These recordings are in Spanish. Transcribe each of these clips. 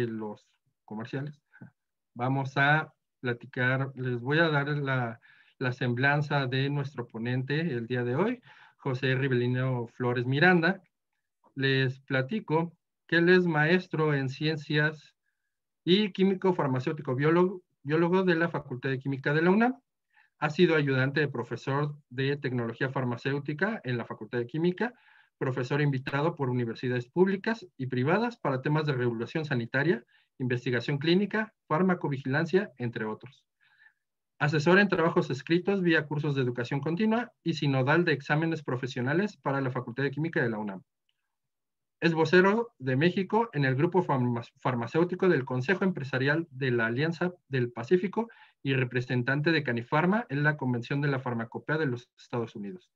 los comerciales, vamos a platicar, les voy a dar la semblanza de nuestro ponente el día de hoy, José Rivelino Flores Miranda. Les platico que él es maestro en ciencias y químico farmacéutico biólogo de la Facultad de Química de la UNAM. Ha sido ayudante de profesor de tecnología farmacéutica en la Facultad de Química, profesor invitado por universidades públicas y privadas para temas de regulación sanitaria, investigación clínica, farmacovigilancia, entre otros. Asesor en trabajos escritos vía cursos de educación continua y sinodal de exámenes profesionales para la Facultad de Química de la UNAM. Es vocero de México en el grupo farmacéutico del Consejo Empresarial de la Alianza del Pacífico y representante de Canifarma en la Convención de la Farmacopea de los Estados Unidos.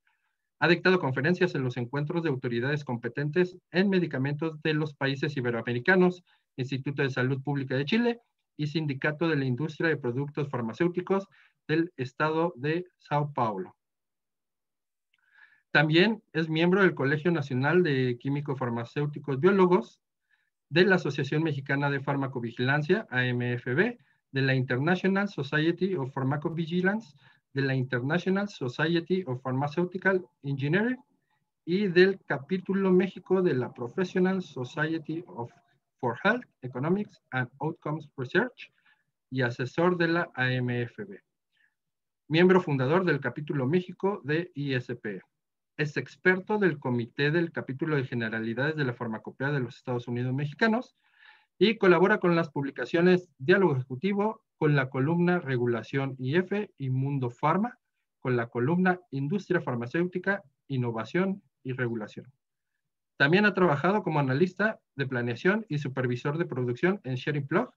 Ha dictado conferencias en los encuentros de autoridades competentes en medicamentos de los países iberoamericanos, Instituto de Salud Pública de Chile y Sindicato de la Industria de Productos Farmacéuticos del Estado de Sao Paulo. También es miembro del Colegio Nacional de Químico Farmacéuticos Biólogos, de la Asociación Mexicana de Farmacovigilancia, AMFB, de la International Society of Pharmacovigilance, de la International Society of Pharmaceutical Engineering y del capítulo México de la Professional Society for Health, Economics and Outcomes Research y asesor de la AMFB. Miembro fundador del capítulo México de ISP. Es experto del Comité del Capítulo de Generalidades de la Farmacopea de los Estados Unidos Mexicanos y colabora con las publicaciones Diálogo Ejecutivo, con la columna Regulación IF y Mundo Farma, con la columna Industria Farmacéutica, Innovación y Regulación. También ha trabajado como analista de planeación y supervisor de producción en Sharing Plug,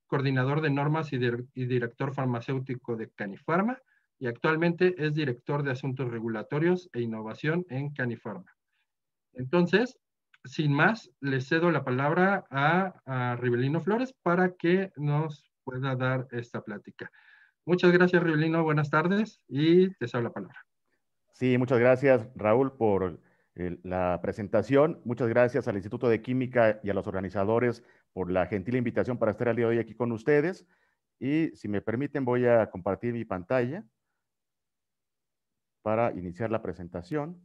coordinador de normas y director farmacéutico de Canifarma, y actualmente es director de Asuntos Regulatorios e Innovación en Canifarma. Entonces, sin más, le cedo la palabra a Rivelino Flores para que nos pueda dar esta plática. Muchas gracias, Rivelino. Buenas tardes y te cedo la palabra. Sí, muchas gracias, Raúl, por la presentación. Muchas gracias al Instituto de Química y a los organizadores por la gentil invitación para estar el día de hoy aquí con ustedes. Y si me permiten, voy a compartir mi pantalla para iniciar la presentación.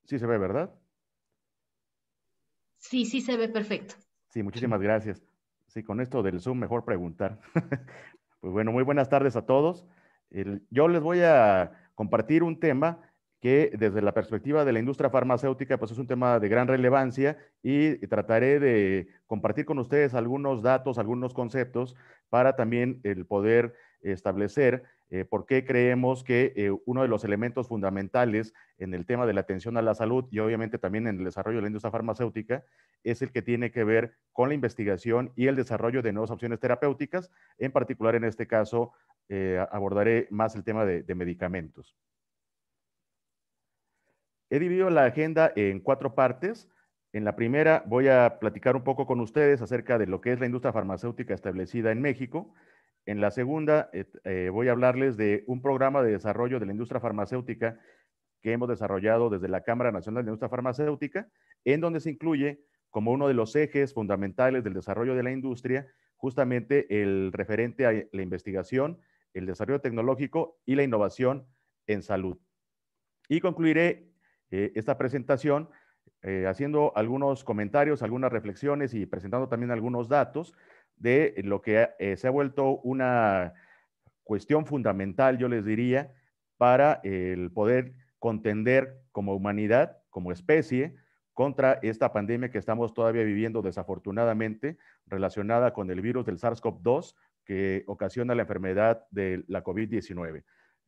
Sí se ve, ¿verdad? Sí, sí se ve perfecto. Sí, muchísimas gracias. Sí, con esto del Zoom, mejor preguntar. Pues bueno, muy buenas tardes a todos. Yo les voy a compartir un tema que desde la perspectiva de la industria farmacéutica, pues es un tema de gran relevancia y trataré de compartir con ustedes algunos datos, algunos conceptos para también el poder establecer por qué creemos que uno de los elementos fundamentales en el tema de la atención a la salud y obviamente también en el desarrollo de la industria farmacéutica es el que tiene que ver con la investigación y el desarrollo de nuevas opciones terapéuticas. En particular, en este caso, abordaré más el tema de medicamentos. He dividido la agenda en 4 partes. En la primera voy a platicar un poco con ustedes acerca de lo que es la industria farmacéutica establecida en México. En la segunda voy a hablarles de un programa de desarrollo de la industria farmacéutica que hemos desarrollado desde la Cámara Nacional de Industria Farmacéutica, en donde se incluye como uno de los ejes fundamentales del desarrollo de la industria, justamente el referente a la investigación, el desarrollo tecnológico y la innovación en salud. Y concluiré esta presentación haciendo algunos comentarios, algunas reflexiones y presentando también algunos datos de lo que se ha vuelto una cuestión fundamental, yo les diría, para el poder contender como humanidad, como especie, contra esta pandemia que estamos todavía viviendo desafortunadamente, relacionada con el virus del SARS-CoV-2 que ocasiona la enfermedad de la COVID-19.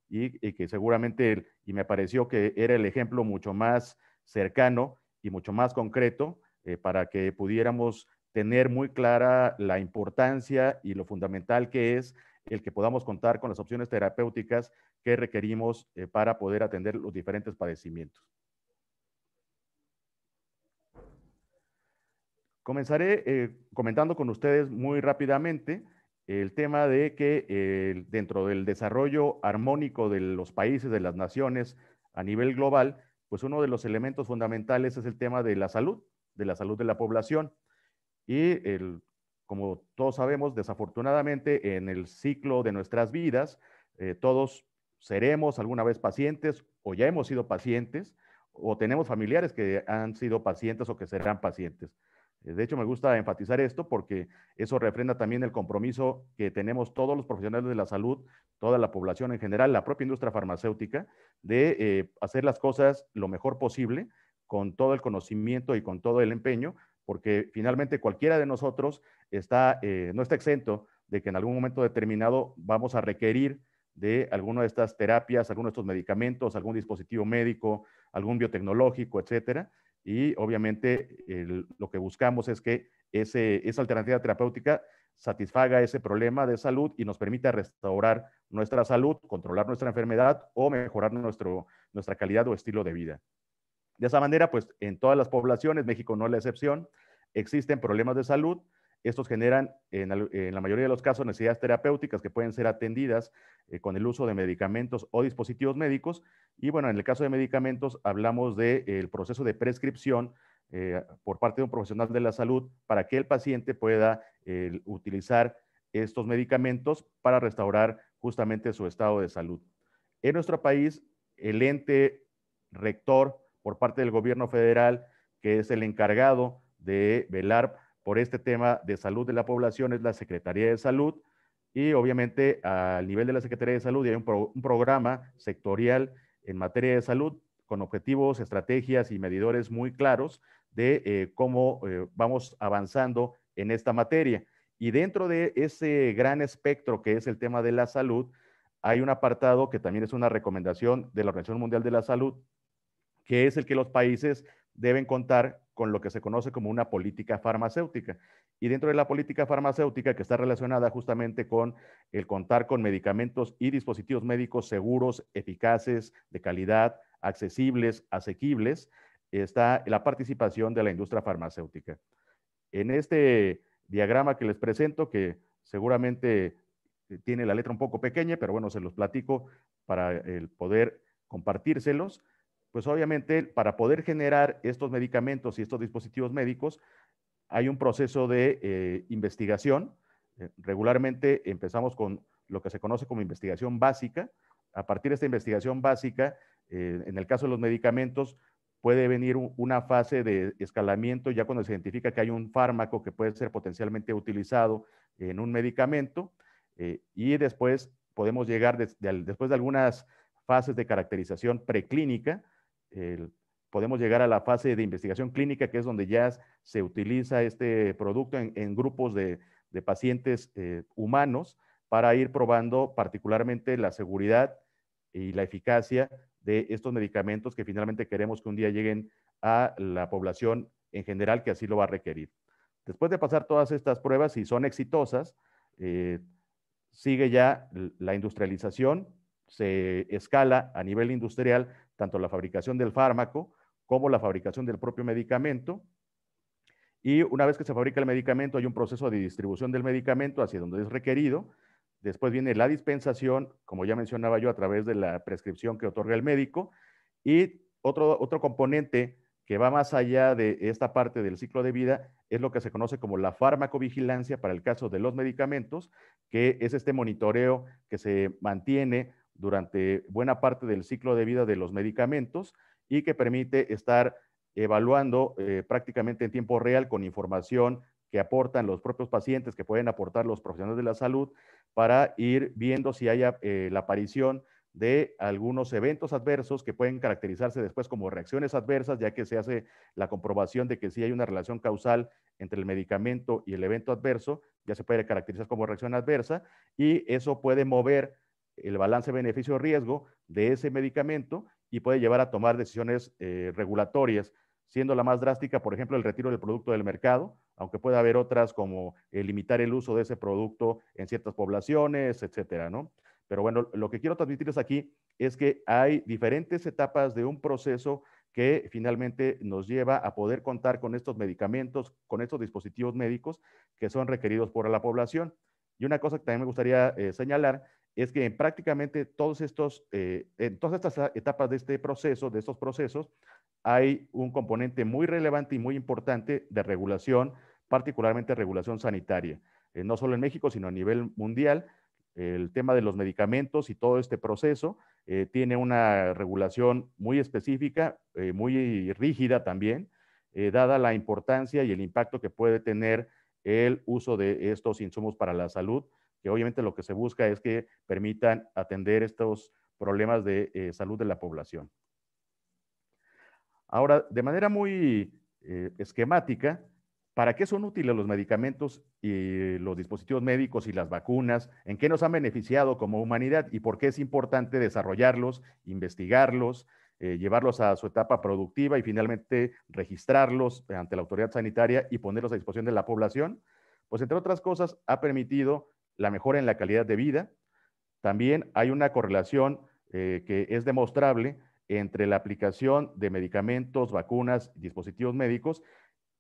Y que seguramente, y me pareció que era el ejemplo mucho más cercano y mucho más concreto para que pudiéramos tener muy clara la importancia y lo fundamental que es el que podamos contar con las opciones terapéuticas que requerimos para poder atender los diferentes padecimientos. Comenzaré comentando con ustedes muy rápidamente el tema de que dentro del desarrollo armónico de los países, de las naciones a nivel global, pues uno de los elementos fundamentales es el tema de la salud de la población. Y como todos sabemos, desafortunadamente en el ciclo de nuestras vidas, todos seremos alguna vez pacientes o ya hemos sido pacientes o tenemos familiares que han sido pacientes o que serán pacientes. De hecho, me gusta enfatizar esto porque eso refrenda también el compromiso que tenemos todos los profesionales de la salud, toda la población en general, la propia industria farmacéutica, de hacer las cosas lo mejor posible con todo el conocimiento y con todo el empeño, porque finalmente cualquiera de nosotros no está exento de que en algún momento determinado vamos a requerir de alguna de estas terapias, alguno de estos medicamentos, algún dispositivo médico, algún biotecnológico, etcétera. Y obviamente lo que buscamos es que esa alternativa terapéutica satisfaga ese problema de salud y nos permita restaurar nuestra salud, controlar nuestra enfermedad o mejorar nuestra calidad o estilo de vida. De esa manera, pues en todas las poblaciones, México no es la excepción, existen problemas de salud. Estos generan, en la mayoría de los casos, necesidades terapéuticas que pueden ser atendidas con el uso de medicamentos o dispositivos médicos. Y bueno, en el caso de medicamentos, hablamos del proceso de prescripción por parte de un profesional de la salud para que el paciente pueda utilizar estos medicamentos para restaurar justamente su estado de salud. En nuestro país, el ente rector por parte del gobierno federal, que es el encargado de velar por este tema de salud de la población, es la Secretaría de Salud. Y obviamente al nivel de la Secretaría de Salud hay un programa sectorial en materia de salud con objetivos, estrategias y medidores muy claros de cómo vamos avanzando en esta materia. Y dentro de ese gran espectro que es el tema de la salud, hay un apartado que también es una recomendación de la Organización Mundial de la Salud, que es el que los países deben contar con lo que se conoce como una política farmacéutica. Y dentro de la política farmacéutica, que está relacionada justamente con el contar con medicamentos y dispositivos médicos seguros, eficaces, de calidad, accesibles, asequibles, está la participación de la industria farmacéutica. En este diagrama que les presento, que seguramente tiene la letra un poco pequeña, pero bueno, se los platico para el poder compartírselos. Pues obviamente para poder generar estos medicamentos y estos dispositivos médicos hay un proceso de investigación. Regularmente empezamos con lo que se conoce como investigación básica. A partir de esta investigación básica, en el caso de los medicamentos, puede venir una fase de escalamiento ya cuando se identifica que hay un fármaco que puede ser potencialmente utilizado en un medicamento y después podemos llegar, después de algunas fases de caracterización preclínica, podemos llegar a la fase de investigación clínica, que es donde ya se utiliza este producto en grupos de pacientes humanos para ir probando particularmente la seguridad y la eficacia de estos medicamentos que finalmente queremos que un día lleguen a la población en general que así lo va a requerir. Después de pasar todas estas pruebas, si son exitosas, sigue ya la industrialización, se escala a nivel industrial tanto la fabricación del fármaco como la fabricación del propio medicamento. Y una vez que se fabrica el medicamento, hay un proceso de distribución del medicamento hacia donde es requerido. Después viene la dispensación, como ya mencionaba yo, a través de la prescripción que otorga el médico. Y otro componente que va más allá de esta parte del ciclo de vida es lo que se conoce como la farmacovigilancia para el caso de los medicamentos, que es este monitoreo que se mantiene durante buena parte del ciclo de vida de los medicamentos y que permite estar evaluando prácticamente en tiempo real con información que aportan los propios pacientes, que pueden aportar los profesionales de la salud, para ir viendo si hay la aparición de algunos eventos adversos que pueden caracterizarse después como reacciones adversas, ya que se hace la comprobación de que sí hay una relación causal entre el medicamento y el evento adverso, ya se puede caracterizar como reacción adversa, y eso puede mover el balance beneficio-riesgo de ese medicamento y puede llevar a tomar decisiones regulatorias, siendo la más drástica, por ejemplo, el retiro del producto del mercado, aunque pueda haber otras como limitar el uso de ese producto en ciertas poblaciones, etcétera, ¿no? Pero bueno, lo que quiero transmitirles aquí es que hay diferentes etapas de un proceso que finalmente nos lleva a poder contar con estos medicamentos, con estos dispositivos médicos que son requeridos por la población. Y una cosa que también me gustaría señalar es que en prácticamente en todas estas etapas de este proceso, de estos procesos, hay un componente muy relevante y muy importante de regulación, particularmente regulación sanitaria. No solo en México, sino a nivel mundial. El tema de los medicamentos y todo este proceso tiene una regulación muy específica, muy rígida también, dada la importancia y el impacto que puede tener el uso de estos insumos para la salud, que obviamente lo que se busca es que permitan atender estos problemas de salud de la población. Ahora, de manera muy esquemática, ¿para qué son útiles los medicamentos y los dispositivos médicos y las vacunas? ¿En qué nos han beneficiado como humanidad y por qué es importante desarrollarlos, investigarlos, llevarlos a su etapa productiva y finalmente registrarlos ante la autoridad sanitaria y ponerlos a disposición de la población? Pues entre otras cosas, ha permitido la mejora en la calidad de vida. También hay una correlación que es demostrable entre la aplicación de medicamentos, vacunas, dispositivos médicos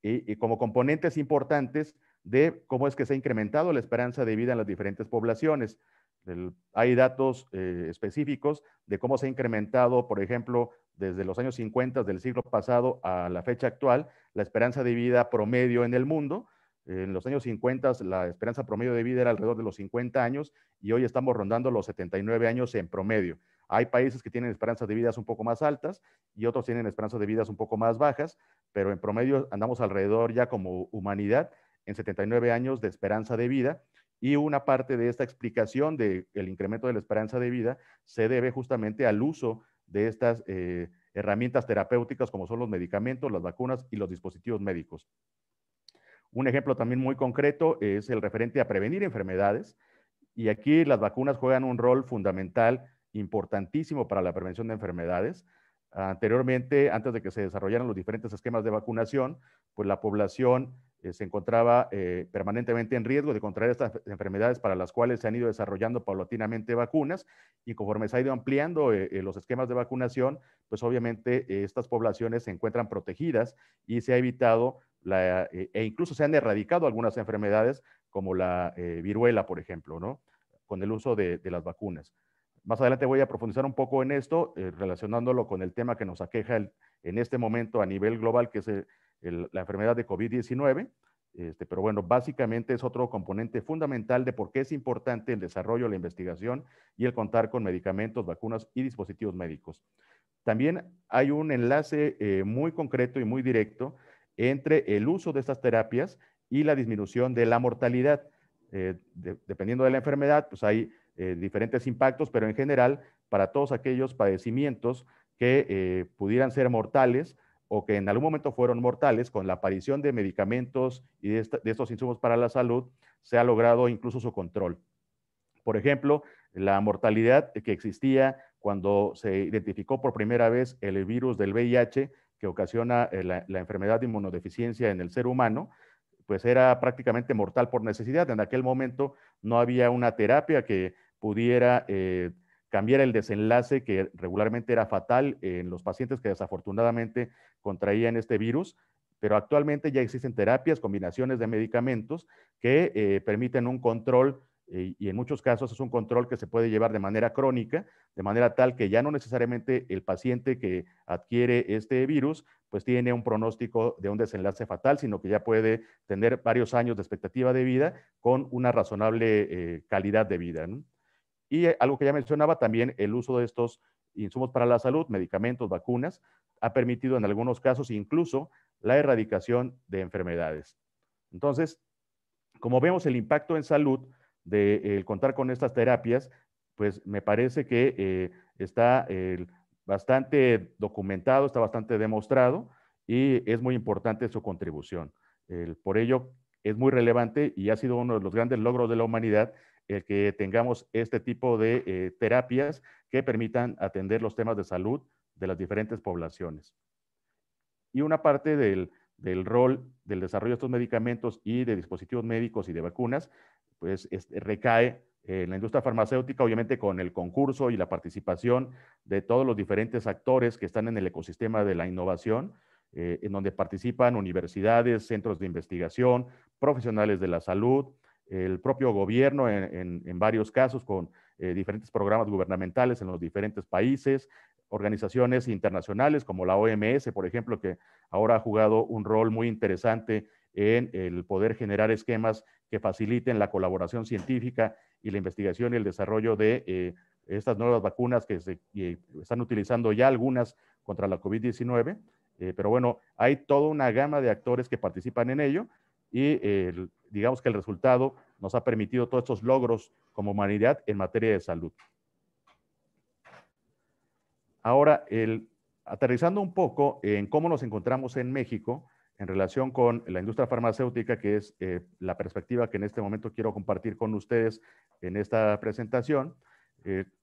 y como componentes importantes de cómo es que se ha incrementado la esperanza de vida en las diferentes poblaciones. Hay datos específicos de cómo se ha incrementado, por ejemplo, desde los años 50 del siglo pasado a la fecha actual, la esperanza de vida promedio en el mundo. En los años 50 la esperanza promedio de vida era alrededor de los 50 años y hoy estamos rondando los 79 años en promedio. Hay países que tienen esperanzas de vida un poco más altas y otros tienen esperanzas de vida un poco más bajas, pero en promedio andamos alrededor ya como humanidad en 79 años de esperanza de vida, y una parte de esta explicación del incremento de la esperanza de vida se debe justamente al uso de estas herramientas terapéuticas como son los medicamentos, las vacunas y los dispositivos médicos. Un ejemplo también muy concreto es el referente a prevenir enfermedades, y aquí las vacunas juegan un rol fundamental, importantísimo para la prevención de enfermedades. Anteriormente, antes de que se desarrollaran los diferentes esquemas de vacunación, pues la población se encontraba permanentemente en riesgo de contraer estas enfermedades para las cuales se han ido desarrollando paulatinamente vacunas, y conforme se ha ido ampliando los esquemas de vacunación, pues obviamente estas poblaciones se encuentran protegidas y se ha evitado e incluso se han erradicado algunas enfermedades como la viruela, por ejemplo, ¿no? Con el uso de las vacunas. Más adelante voy a profundizar un poco en esto, relacionándolo con el tema que nos aqueja en este momento a nivel global, que es la enfermedad de COVID-19. Pero bueno, básicamente es otro componente fundamental de por qué es importante el desarrollo, la investigación y el contar con medicamentos, vacunas y dispositivos médicos. También hay un enlace muy concreto y muy directo entre el uso de estas terapias y la disminución de la mortalidad. Dependiendo de la enfermedad, pues hay diferentes impactos, pero en general, para todos aquellos padecimientos que pudieran ser mortales o que en algún momento fueron mortales, con la aparición de medicamentos y de estos insumos para la salud, se ha logrado incluso su control. Por ejemplo, la mortalidad que existía cuando se identificó por primera vez el virus del VIH que ocasiona la enfermedad de inmunodeficiencia en el ser humano, pues era prácticamente mortal por necesidad. En aquel momento no había una terapia que pudiera cambiar el desenlace que regularmente era fatal en los pacientes que desafortunadamente contraían este virus, pero actualmente ya existen terapias, combinaciones de medicamentos que permiten un control y en muchos casos es un control que se puede llevar de manera crónica, de manera tal que ya no necesariamente el paciente que adquiere este virus pues tiene un pronóstico de un desenlace fatal, sino que ya puede tener varios años de expectativa de vida con una razonable calidad de vida, ¿no? Y algo que ya mencionaba también, el uso de estos insumos para la salud, medicamentos, vacunas, ha permitido en algunos casos incluso la erradicación de enfermedades. Entonces, como vemos, el impacto en salud de contar con estas terapias, pues me parece que está bastante documentado, está bastante demostrado y es muy importante su contribución. Por ello, es muy relevante y ha sido uno de los grandes logros de la humanidad el que tengamos este tipo de terapias que permitan atender los temas de salud de las diferentes poblaciones. Y una parte del rol del desarrollo de estos medicamentos y de dispositivos médicos y de vacunas, pues recae en la industria farmacéutica, obviamente con el concurso y la participación de todos los diferentes actores que están en el ecosistema de la innovación, en donde participan universidades, centros de investigación, profesionales de la salud, el propio gobierno en varios casos con diferentes programas gubernamentales en los diferentes países, organizaciones internacionales como la OMS, por ejemplo, que ahora ha jugado un rol muy interesante en el poder generar esquemas que faciliten la colaboración científica y la investigación y el desarrollo de estas nuevas vacunas que se están utilizando ya algunas contra la COVID-19. Pero bueno, hay toda una gama de actores que participan en ello y digamos que el resultado nos ha permitido todos estos logros como humanidad en materia de salud. Ahora, aterrizando un poco en cómo nos encontramos en México en relación con la industria farmacéutica, que es la perspectiva que en este momento quiero compartir con ustedes en esta presentación,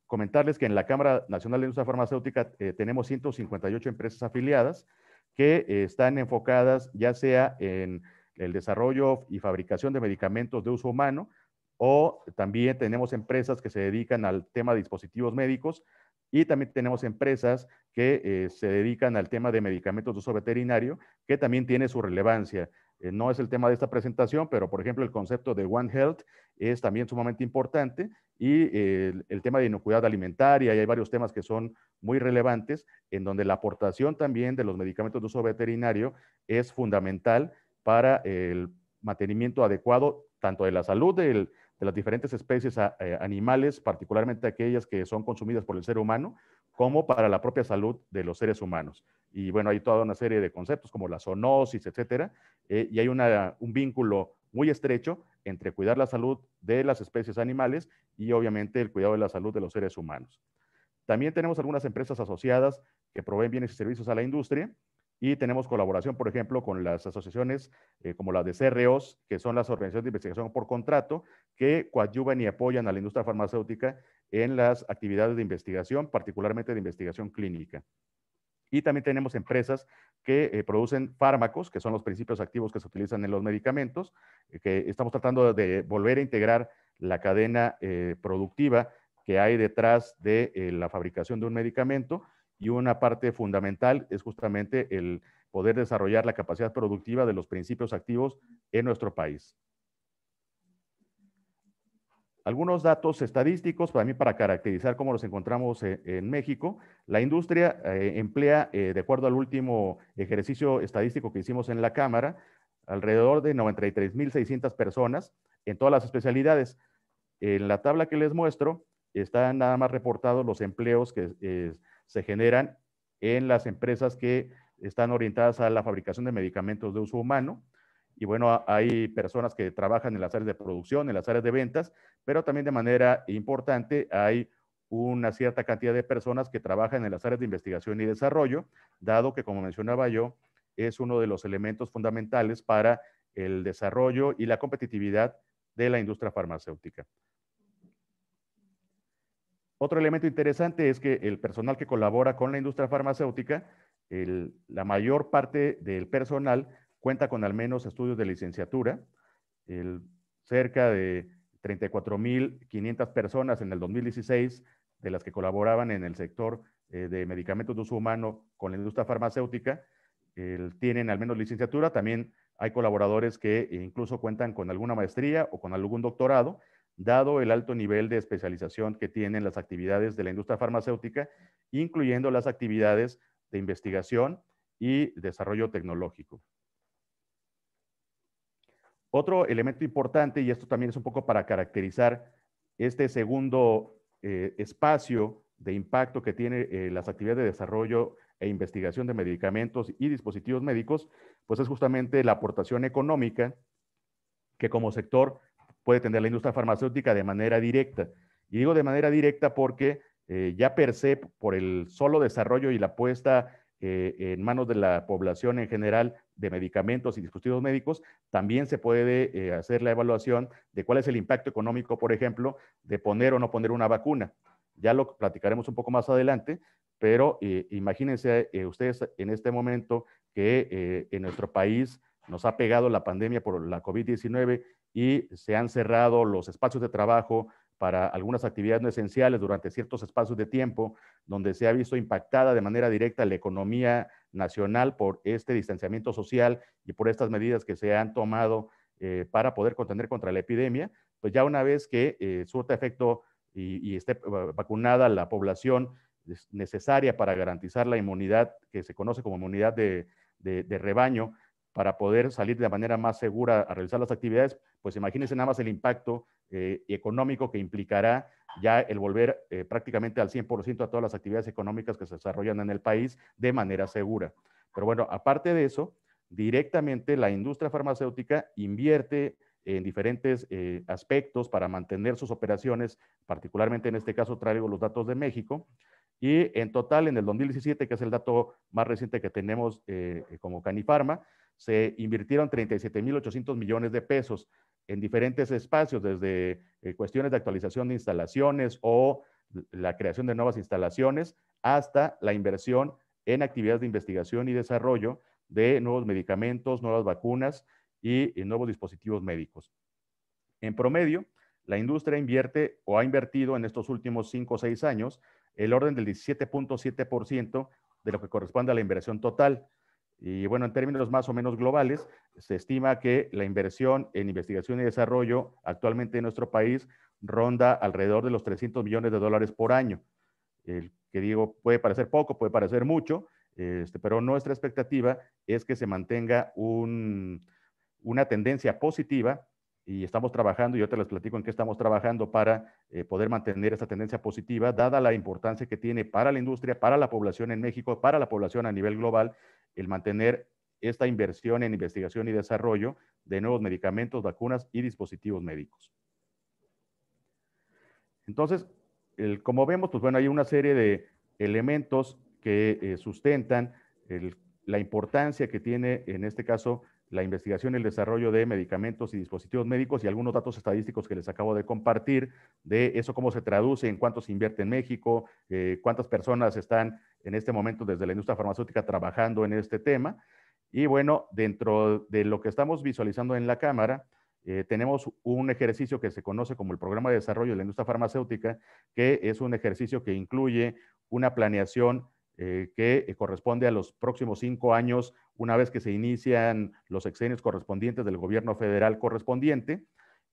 comentarles que en la Cámara Nacional de Industria Farmacéutica tenemos 158 empresas afiliadas que están enfocadas ya sea en el desarrollo y fabricación de medicamentos de uso humano, o también tenemos empresas que se dedican al tema de dispositivos médicos, y también tenemos empresas que se dedican al tema de medicamentos de uso veterinario, que también tiene su relevancia. No es el tema de esta presentación, pero por ejemplo el concepto de One Health es también sumamente importante, y el tema de inocuidad alimentaria, y hay varios temas que son muy relevantes, en donde la aportación también de los medicamentos de uso veterinario es fundamental para el mantenimiento adecuado tanto de la salud de las diferentes especies animales, particularmente aquellas que son consumidas por el ser humano, como para la propia salud de los seres humanos. Y bueno, hay toda una serie de conceptos como la zoonosis, etcétera, y hay un vínculo muy estrecho entre cuidar la salud de las especies animales y obviamente el cuidado de la salud de los seres humanos. También tenemos algunas empresas asociadas que proveen bienes y servicios a la industria, y tenemos colaboración, por ejemplo, con las asociaciones como las de CROs, que son las organizaciones de investigación por contrato, que coadyuvan y apoyan a la industria farmacéutica en las actividades de investigación, particularmente de investigación clínica. Y también tenemos empresas que producen fármacos, que son los principios activos que se utilizan en los medicamentos, que estamos tratando de volver a integrar la cadena productiva que hay detrás de la fabricación de un medicamento, y una parte fundamental es justamente el poder desarrollar la capacidad productiva de los principios activos en nuestro país. Algunos datos estadísticos para mí para caracterizar cómo nos encontramos en México. La industria emplea, de acuerdo al último ejercicio estadístico que hicimos en la Cámara, alrededor de 93,600 personas en todas las especialidades. En la tabla que les muestro están nada más reportados los empleos que se generan en las empresas que están orientadas a la fabricación de medicamentos de uso humano. Y bueno, hay personas que trabajan en las áreas de producción, en las áreas de ventas, pero también de manera importante hay una cierta cantidad de personas que trabajan en las áreas de investigación y desarrollo, dado que, como mencionaba yo, es uno de los elementos fundamentales para el desarrollo y la competitividad de la industria farmacéutica. Otro elemento interesante es que el personal que colabora con la industria farmacéutica, la mayor parte del personal cuenta con al menos estudios de licenciatura. Cerca de 34,500 personas en el 2016, de las que colaboraban en el sector de medicamentos de uso humano con la industria farmacéutica, tienen al menos licenciatura. También hay colaboradores que incluso cuentan con alguna maestría o con algún doctorado, dado el alto nivel de especialización que tienen las actividades de la industria farmacéutica, incluyendo las actividades de investigación y desarrollo tecnológico. Otro elemento importante, y esto también es un poco para caracterizar este segundo espacio de impacto que tiene las actividades de desarrollo e investigación de medicamentos y dispositivos médicos, pues es justamente la aportación económica que como sector puede tener la industria farmacéutica de manera directa. Y digo de manera directa porque ya per se, por el solo desarrollo y la puesta en manos de la población en general de medicamentos y dispositivos médicos, también se puede hacer la evaluación de cuál es el impacto económico, por ejemplo, de poner o no poner una vacuna. Ya lo platicaremos un poco más adelante, pero imagínense ustedes en este momento que en nuestro país nos ha pegado la pandemia por la COVID-19 y se han cerrado los espacios de trabajo para algunas actividades no esenciales durante ciertos espacios de tiempo, donde se ha visto impactada de manera directa la economía nacional por este distanciamiento social y por estas medidas que se han tomado para poder contener contra la epidemia, pues ya una vez que surta efecto y esté vacunada la población necesaria para garantizar la inmunidad que se conoce como inmunidad de rebaño, para poder salir de manera más segura a realizar las actividades, pues imagínense nada más el impacto económico que implicará ya el volver prácticamente al 100% a todas las actividades económicas que se desarrollan en el país de manera segura. Pero bueno, aparte de eso, directamente la industria farmacéutica invierte en diferentes aspectos para mantener sus operaciones, particularmente en este caso traigo los datos de México, y en total en el 2017, que es el dato más reciente que tenemos como Canifarma, se invirtieron 37.800 millones de pesos en diferentes espacios, desde cuestiones de actualización de instalaciones o la creación de nuevas instalaciones, hasta la inversión en actividades de investigación y desarrollo de nuevos medicamentos, nuevas vacunas y nuevos dispositivos médicos. En promedio, la industria invierte o ha invertido en estos últimos 5 o 6 años el orden del 17.7% de lo que corresponde a la inversión total. Y bueno, en términos más o menos globales, se estima que la inversión en investigación y desarrollo actualmente en nuestro país ronda alrededor de los 300 millones de dólares por año. Que digo, puede parecer poco, puede parecer mucho, pero nuestra expectativa es que se mantenga una tendencia positiva y estamos trabajando, y yo te les platico en qué estamos trabajando para poder mantener esta tendencia positiva, dada la importancia que tiene para la industria, para la población en México, para la población a nivel global, el mantener esta inversión en investigación y desarrollo de nuevos medicamentos, vacunas y dispositivos médicos. Entonces, como vemos, pues bueno, hay una serie de elementos que sustentan la importancia que tiene, en este caso, la investigación y el desarrollo de medicamentos y dispositivos médicos, y algunos datos estadísticos que les acabo de compartir de eso, cómo se traduce, en cuánto se invierte en México, cuántas personas están en este momento desde la industria farmacéutica trabajando en este tema. Y bueno, dentro de lo que estamos visualizando en la cámara, tenemos un ejercicio que se conoce como el Programa de Desarrollo de la Industria Farmacéutica, que es un ejercicio que incluye una planeación que corresponde a los próximos 5 años, una vez que se inician los sexenios correspondientes del gobierno federal correspondiente.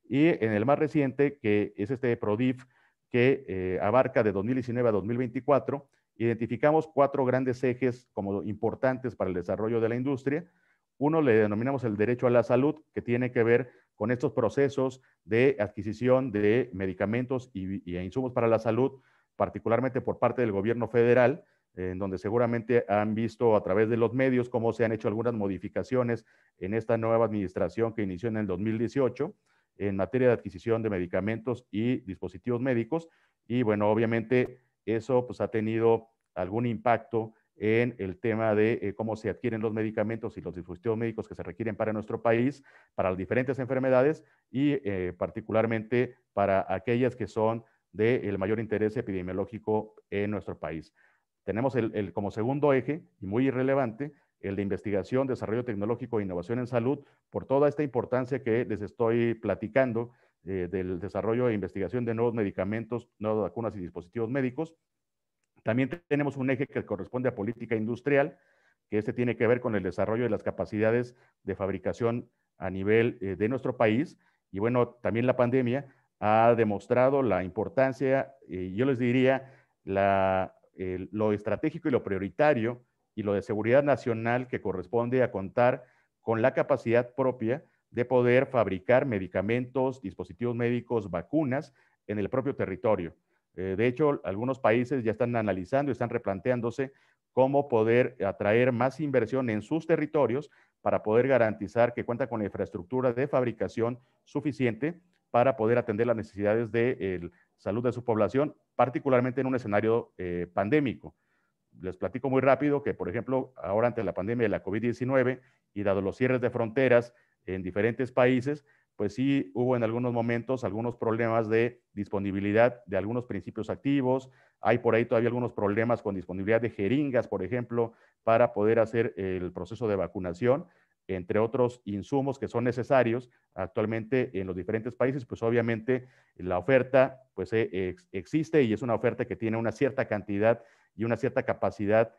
Y en el más reciente, que es este PRODIF, que abarca de 2019 a 2024, identificamos 4 grandes ejes como importantes para el desarrollo de la industria. Uno le denominamos el derecho a la salud, que tiene que ver con estos procesos de adquisición de medicamentos y insumos para la salud, particularmente por parte del gobierno federal, en donde seguramente han visto a través de los medios cómo se han hecho algunas modificaciones en esta nueva administración que inició en el 2018 en materia de adquisición de medicamentos y dispositivos médicos. Y bueno, obviamente eso pues ha tenido algún impacto en el tema de cómo se adquieren los medicamentos y los dispositivos médicos que se requieren para nuestro país, para las diferentes enfermedades y particularmente para aquellas que son del mayor interés epidemiológico en nuestro país. Tenemos como segundo eje, y muy irrelevante, el de investigación, desarrollo tecnológico e innovación en salud, por toda esta importancia que les estoy platicando del desarrollo e investigación de nuevos medicamentos, nuevas vacunas y dispositivos médicos. También tenemos un eje que corresponde a política industrial, que este tiene que ver con el desarrollo de las capacidades de fabricación a nivel de nuestro país. Y bueno, también la pandemia ha demostrado la importancia, yo les diría, lo estratégico y lo prioritario y lo de seguridad nacional que corresponde a contar con la capacidad propia de poder fabricar medicamentos, dispositivos médicos, vacunas en el propio territorio. De hecho, algunos países ya están analizando y están replanteándose cómo poder atraer más inversión en sus territorios para poder garantizar que cuenta con la infraestructura de fabricación suficiente para poder atender las necesidades de salud de su población, particularmente en un escenario pandémico. Les platico muy rápido que, por ejemplo, ahora ante la pandemia de la COVID-19 y dado los cierres de fronteras en diferentes países, pues sí hubo en algunos momentos algunos problemas de disponibilidad de algunos principios activos. Hay por ahí todavía algunos problemas con disponibilidad de jeringas, por ejemplo, para poder hacer el proceso de vacunación, entre otros insumos que son necesarios actualmente en los diferentes países. Pues obviamente la oferta pues existe y es una oferta que tiene una cierta cantidad y una cierta capacidad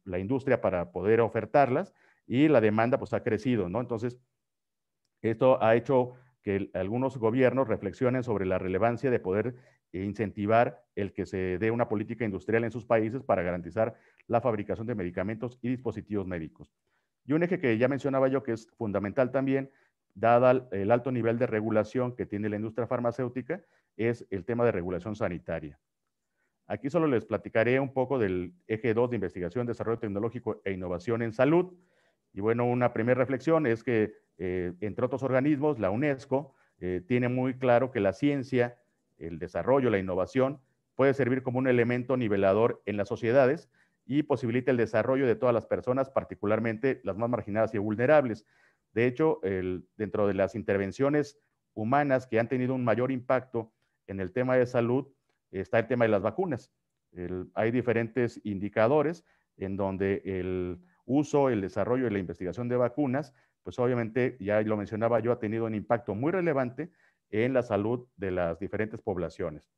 la industria para poder ofertarlas, y la demanda pues ha crecido, ¿no? Entonces, Esto ha hecho que algunos gobiernos reflexionen sobre la relevancia de poder incentivar el que se dé una política industrial en sus países para garantizar la fabricación de medicamentos y dispositivos médicos. Y un eje que ya mencionaba yo que es fundamental también, dada el alto nivel de regulación que tiene la industria farmacéutica, es el tema de regulación sanitaria. Aquí solo les platicaré un poco del eje 2 de investigación, desarrollo tecnológico e innovación en salud. Y bueno, una primera reflexión es que, entre otros organismos, la UNESCO tiene muy claro que la ciencia, el desarrollo, la innovación, puede servir como un elemento nivelador en las sociedades y posibilita el desarrollo de todas las personas, particularmente las más marginadas y vulnerables. De hecho, dentro de las intervenciones humanas que han tenido un mayor impacto en el tema de salud, está el tema de las vacunas. Hay diferentes indicadores en donde el uso, el desarrollo y la investigación de vacunas, pues obviamente, ya lo mencionaba yo, ha tenido un impacto muy relevante en la salud de las diferentes poblaciones.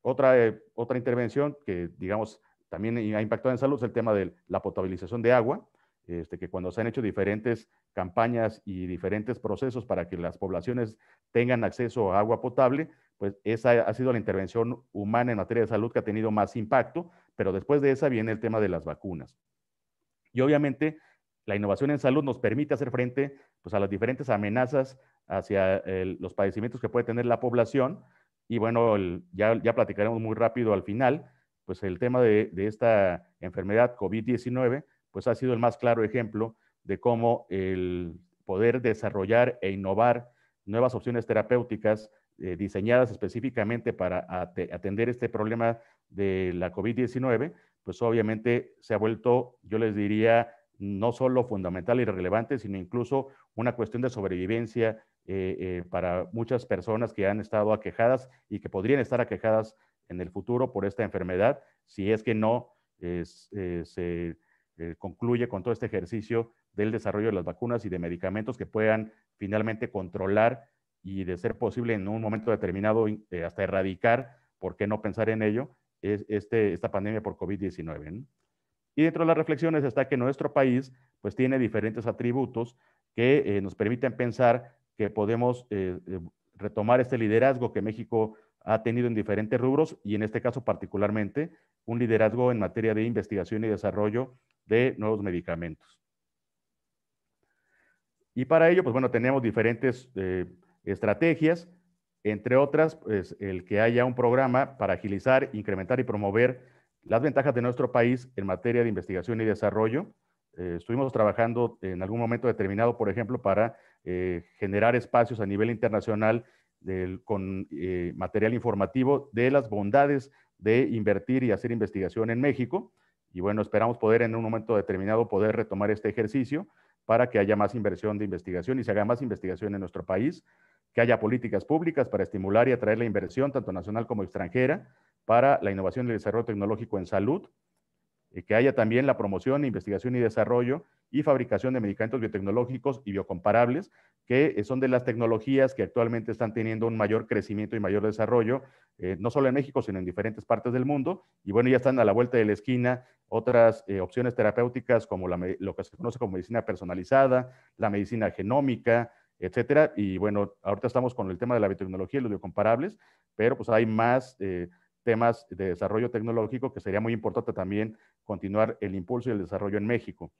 Otra intervención que, digamos, también ha impactado en salud es el tema de la potabilización de agua, que cuando se han hecho diferentes campañas y diferentes procesos para que las poblaciones tengan acceso a agua potable, pues esa ha sido la intervención humana en materia de salud que ha tenido más impacto, pero después de esa viene el tema de las vacunas. Y obviamente la innovación en salud nos permite hacer frente, pues, a las diferentes amenazas hacia los padecimientos que puede tener la población. Y bueno, ya platicaremos muy rápido al final, pues el tema de esta enfermedad COVID-19, pues ha sido el más claro ejemplo de cómo el poder desarrollar e innovar nuevas opciones terapéuticas diseñadas específicamente para atender este problema de la COVID-19, pues obviamente se ha vuelto, yo les diría, no solo fundamental y relevante, sino incluso una cuestión de sobrevivencia para muchas personas que han estado aquejadas y que podrían estar aquejadas en el futuro por esta enfermedad, si es que no se concluye con todo este ejercicio del desarrollo de las vacunas y de medicamentos que puedan finalmente controlar y, de ser posible, en un momento determinado hasta erradicar, ¿por qué no pensar en ello?, esta pandemia por COVID-19, ¿no? Y dentro de las reflexiones está que nuestro país pues tiene diferentes atributos que nos permiten pensar que podemos retomar este liderazgo que México ha tenido en diferentes rubros y en este caso particularmente un liderazgo en materia de investigación y desarrollo de nuevos medicamentos. Y para ello, pues bueno, tenemos diferentes estrategias, entre otras, pues el que haya un programa para agilizar, incrementar y promover las ventajas de nuestro país en materia de investigación y desarrollo. Estuvimos trabajando en algún momento determinado, por ejemplo, para generar espacios a nivel internacional con material informativo de las bondades de invertir y hacer investigación en México. Y bueno, esperamos poder en un momento determinado poder retomar este ejercicio para que haya más inversión de investigación y se haga más investigación en nuestro país, que haya políticas públicas para estimular y atraer la inversión, tanto nacional como extranjera, para la innovación y el desarrollo tecnológico en salud, y que haya también la promoción, investigación y desarrollo y fabricación de medicamentos biotecnológicos y biocomparables, que son de las tecnologías que actualmente están teniendo un mayor crecimiento y mayor desarrollo, no solo en México, sino en diferentes partes del mundo. Y bueno, ya están a la vuelta de la esquina otras opciones terapéuticas como lo que se conoce como medicina personalizada, la medicina genómica, etcétera. Y bueno, ahorita estamos con el tema de la biotecnología y los biocomparables, pero pues hay más temas de desarrollo tecnológico que sería muy importante también continuar el impulso y el desarrollo en México.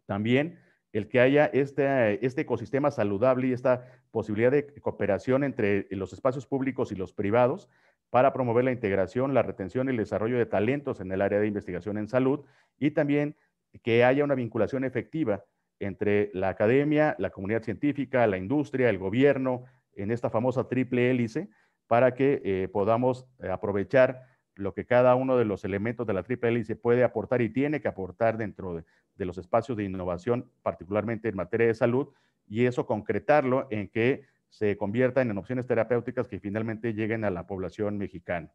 También el que haya este ecosistema saludable y esta posibilidad de cooperación entre los espacios públicos y los privados para promover la integración, la retención y el desarrollo de talentos en el área de investigación en salud, y también que haya una vinculación efectiva entre la academia, la comunidad científica, la industria, el gobierno, en esta famosa triple hélice, para que podamos aprovechar lo que cada uno de los elementos de la triple hélice puede aportar y tiene que aportar dentro de los espacios de innovación, particularmente en materia de salud, y eso concretarlo en que se conviertan en opciones terapéuticas que finalmente lleguen a la población mexicana.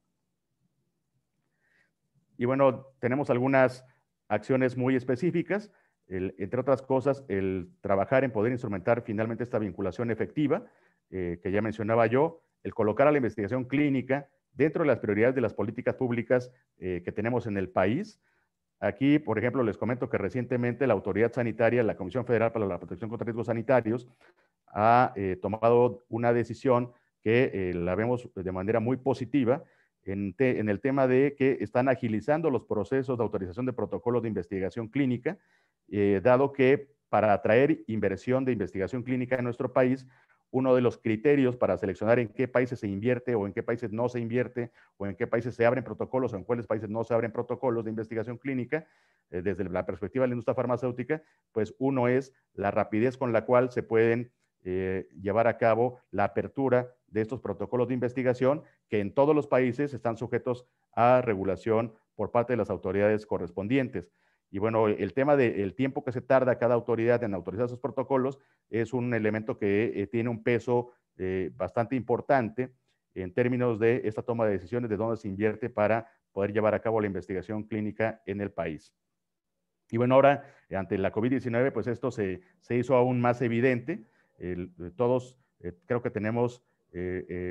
Y bueno, tenemos algunas acciones muy específicas, entre otras cosas, el trabajar en poder instrumentar finalmente esta vinculación efectiva, que ya mencionaba yo, el colocar a la investigación clínica dentro de las prioridades de las políticas públicas que tenemos en el país. Aquí, por ejemplo, les comento que recientemente la Autoridad Sanitaria, la Comisión Federal para la Protección contra Riesgos Sanitarios, ha tomado una decisión que la vemos de manera muy positiva en el tema de que están agilizando los procesos de autorización de protocolos de investigación clínica, dado que para atraer inversión de investigación clínica en nuestro país, uno de los criterios para seleccionar en qué países se invierte o en qué países no se invierte o en qué países se abren protocolos o en cuáles países no se abren protocolos de investigación clínica, desde la perspectiva de la industria farmacéutica, pues uno es la rapidez con la cual se pueden llevar a cabo la apertura de estos protocolos de investigación que en todos los países están sujetos a regulación por parte de las autoridades correspondientes. Y bueno, el tema del tiempo que se tarda cada autoridad en autorizar esos protocolos es un elemento que tiene un peso bastante importante en términos de esta toma de decisiones de dónde se invierte para poder llevar a cabo la investigación clínica en el país. Y bueno, ahora, ante la COVID-19, pues esto se hizo aún más evidente. Todos creo que tenemos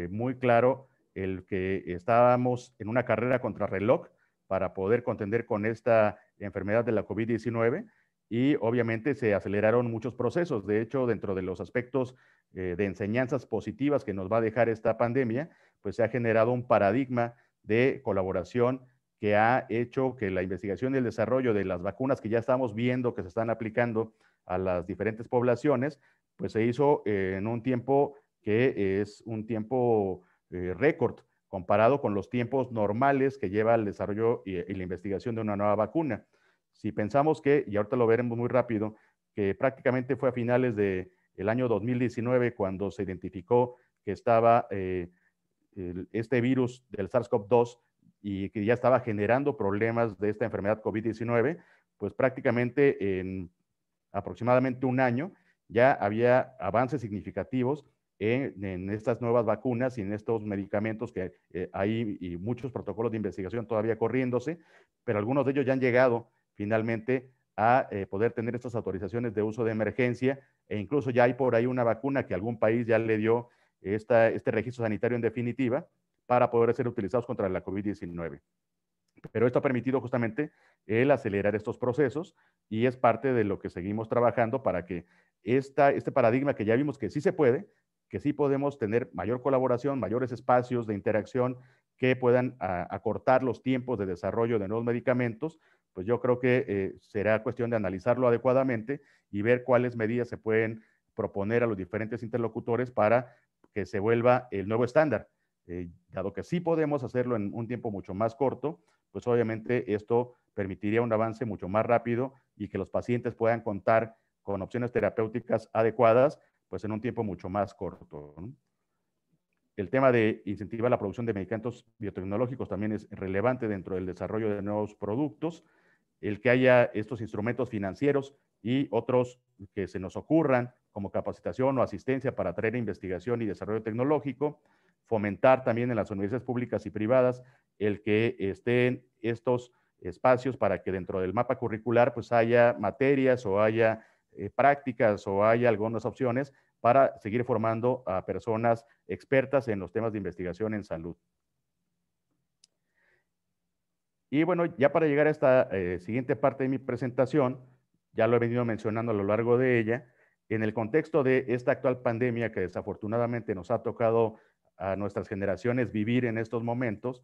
muy claro el que estábamos en una carrera contra reloj para poder contender con esta enfermedad de la COVID-19 y obviamente se aceleraron muchos procesos. De hecho, dentro de los aspectos de enseñanzas positivas que nos va a dejar esta pandemia, pues se ha generado un paradigma de colaboración que ha hecho que la investigación y el desarrollo de las vacunas que ya estamos viendo que se están aplicando a las diferentes poblaciones, pues se hizo en un tiempo que es un tiempo récord comparado con los tiempos normales que lleva el desarrollo y la investigación de una nueva vacuna. Si pensamos que, y ahorita lo veremos muy rápido, que prácticamente fue a finales del año 2019 cuando se identificó que estaba este virus del SARS-CoV-2 y que ya estaba generando problemas de esta enfermedad COVID-19, pues prácticamente en aproximadamente un año ya había avances significativos en estas nuevas vacunas y en estos medicamentos que hay y muchos protocolos de investigación todavía corriéndose, pero algunos de ellos ya han llegado finalmente a poder tener estas autorizaciones de uso de emergencia e incluso ya hay por ahí una vacuna que algún país ya le dio este registro sanitario en definitiva para poder ser utilizados contra la COVID-19. Pero esto ha permitido justamente el acelerar estos procesos y es parte de lo que seguimos trabajando para que este paradigma que ya vimos que sí se puede, que sí podemos tener mayor colaboración, mayores espacios de interacción que puedan acortar los tiempos de desarrollo de nuevos medicamentos, pues yo creo que será cuestión de analizarlo adecuadamente y ver cuáles medidas se pueden proponer a los diferentes interlocutores para que se vuelva el nuevo estándar. Dado que sí podemos hacerlo en un tiempo mucho más corto, pues obviamente esto permitiría un avance mucho más rápido y que los pacientes puedan contar con opciones terapéuticas adecuadas, pues en un tiempo mucho más corto, ¿no? El tema de incentivar la producción de medicamentos biotecnológicos también es relevante dentro del desarrollo de nuevos productos. El que haya estos instrumentos financieros y otros que se nos ocurran como capacitación o asistencia para traer investigación y desarrollo tecnológico, fomentar también en las universidades públicas y privadas el que estén estos espacios para que dentro del mapa curricular pues haya materias o haya prácticas o haya algunas opciones para seguir formando a personas expertas en los temas de investigación en salud. Y bueno, ya para llegar a esta siguiente parte de mi presentación, ya lo he venido mencionando a lo largo de ella, en el contexto de esta actual pandemia que desafortunadamente nos ha tocado a nuestras generaciones vivir en estos momentos,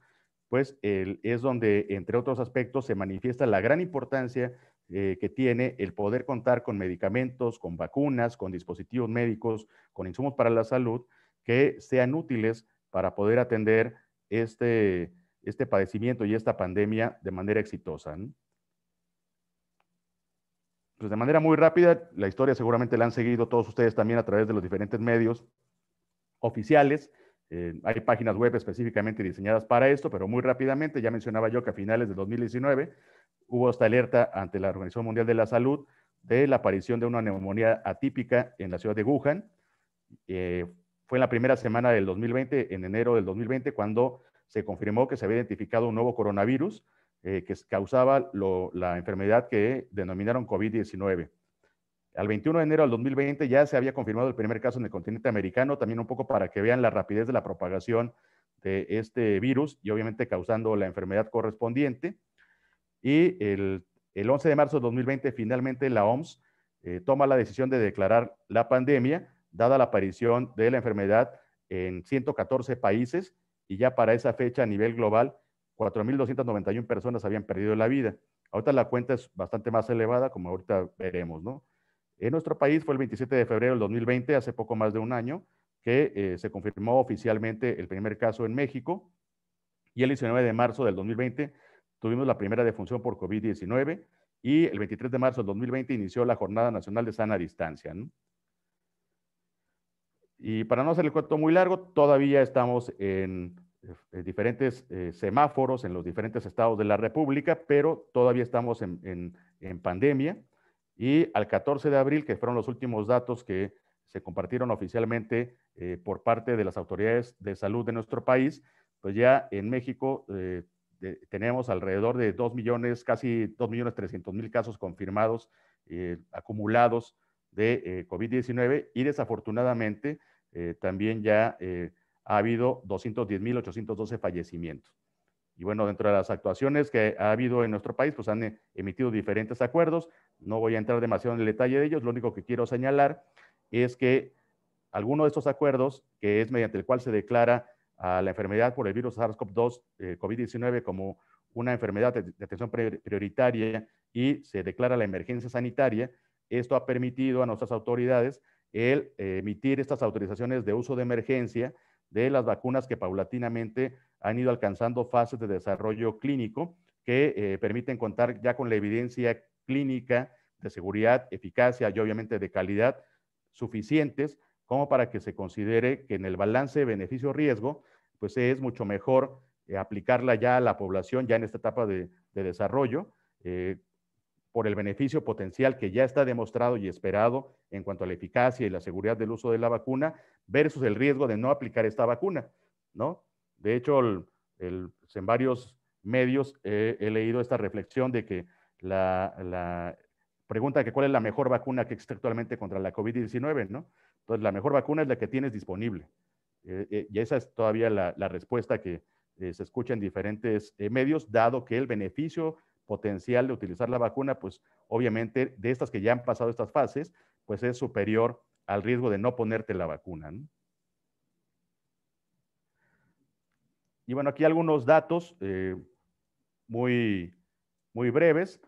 pues es donde, entre otros aspectos, se manifiesta la gran importancia que tiene el poder contar con medicamentos, con vacunas, con dispositivos médicos, con insumos para la salud, que sean útiles para poder atender este padecimiento y esta pandemia de manera exitosa, ¿no? Pues de manera muy rápida, la historia seguramente la han seguido todos ustedes también a través de los diferentes medios oficiales. Hay páginas web específicamente diseñadas para esto, pero muy rápidamente, ya mencionaba yo que a finales de 2019 hubo esta alerta ante la Organización Mundial de la Salud de la aparición de una neumonía atípica en la ciudad de Wuhan. Fue en la primera semana del 2020, en enero del 2020, cuando se confirmó que se había identificado un nuevo coronavirus que causaba la enfermedad que denominaron COVID-19. Al 21 de enero del 2020 ya se había confirmado el primer caso en el continente americano, también un poco para que vean la rapidez de la propagación de este virus y obviamente causando la enfermedad correspondiente. Y el 11 de marzo de 2020 finalmente la OMS toma la decisión de declarar la pandemia dada la aparición de la enfermedad en 114 países, y ya para esa fecha a nivel global 4.291 personas habían perdido la vida. Ahorita la cuenta es bastante más elevada, como ahorita veremos, ¿no? En nuestro país fue el 27 de febrero del 2020, hace poco más de un año, que se confirmó oficialmente el primer caso en México, y el 19 de marzo del 2020 tuvimos la primera defunción por COVID-19, y el 23 de marzo del 2020 inició la Jornada Nacional de Sana Distancia, ¿no? Y para no hacer el cuento muy largo, todavía estamos en diferentes semáforos en los diferentes estados de la República, pero todavía estamos en pandemia. Y al 14 de abril, que fueron los últimos datos que se compartieron oficialmente por parte de las autoridades de salud de nuestro país, pues ya en México tenemos alrededor de 2 millones, casi 2.300.000 casos confirmados, acumulados de COVID-19, y desafortunadamente también ya ha habido 210.812 fallecimientos. Y bueno, dentro de las actuaciones que ha habido en nuestro país, pues han emitido diferentes acuerdos. No voy a entrar demasiado en el detalle de ellos. Lo único que quiero señalar es que alguno de estos acuerdos, que es mediante el cual se declara a la enfermedad por el virus SARS-CoV-2, COVID-19, como una enfermedad de atención prioritaria, y se declara la emergencia sanitaria, esto ha permitido a nuestras autoridades el emitir estas autorizaciones de uso de emergencia de las vacunas que paulatinamente han ido alcanzando fases de desarrollo clínico, que permiten contar ya con la evidencia clínica de seguridad, eficacia y obviamente de calidad suficientes como para que se considere que en el balance beneficio-riesgo, pues es mucho mejor aplicarla ya a la población, ya en esta etapa de desarrollo, por el beneficio potencial que ya está demostrado y esperado en cuanto a la eficacia y la seguridad del uso de la vacuna, versus el riesgo de no aplicar esta vacuna, ¿no? De hecho, en varios medios he leído esta reflexión de que la pregunta que cuál es la mejor vacuna que existe actualmente contra la COVID-19, ¿no? Entonces, la mejor vacuna es la que tienes disponible. Y esa es todavía la respuesta que se escucha en diferentes medios, dado que el beneficio potencial de utilizar la vacuna, pues obviamente de estas que ya han pasado estas fases, pues es superior al riesgo de no ponerte la vacuna, ¿no? Y bueno, aquí algunos datos muy breves.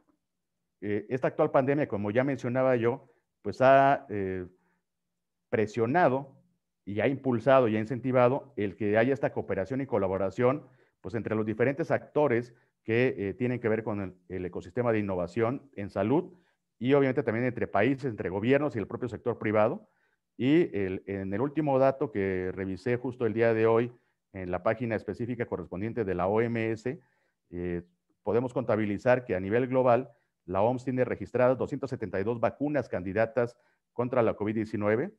Esta actual pandemia, como ya mencionaba yo, pues ha presionado y ha impulsado y ha incentivado el que haya esta cooperación y colaboración, pues entre los diferentes actores que tienen que ver con el ecosistema de innovación en salud, y obviamente también entre países, entre gobiernos y el propio sector privado. Y en el último dato que revisé justo el día de hoy en la página específica correspondiente de la OMS, podemos contabilizar que a nivel global la OMS tiene registradas 272 vacunas candidatas contra la COVID-19.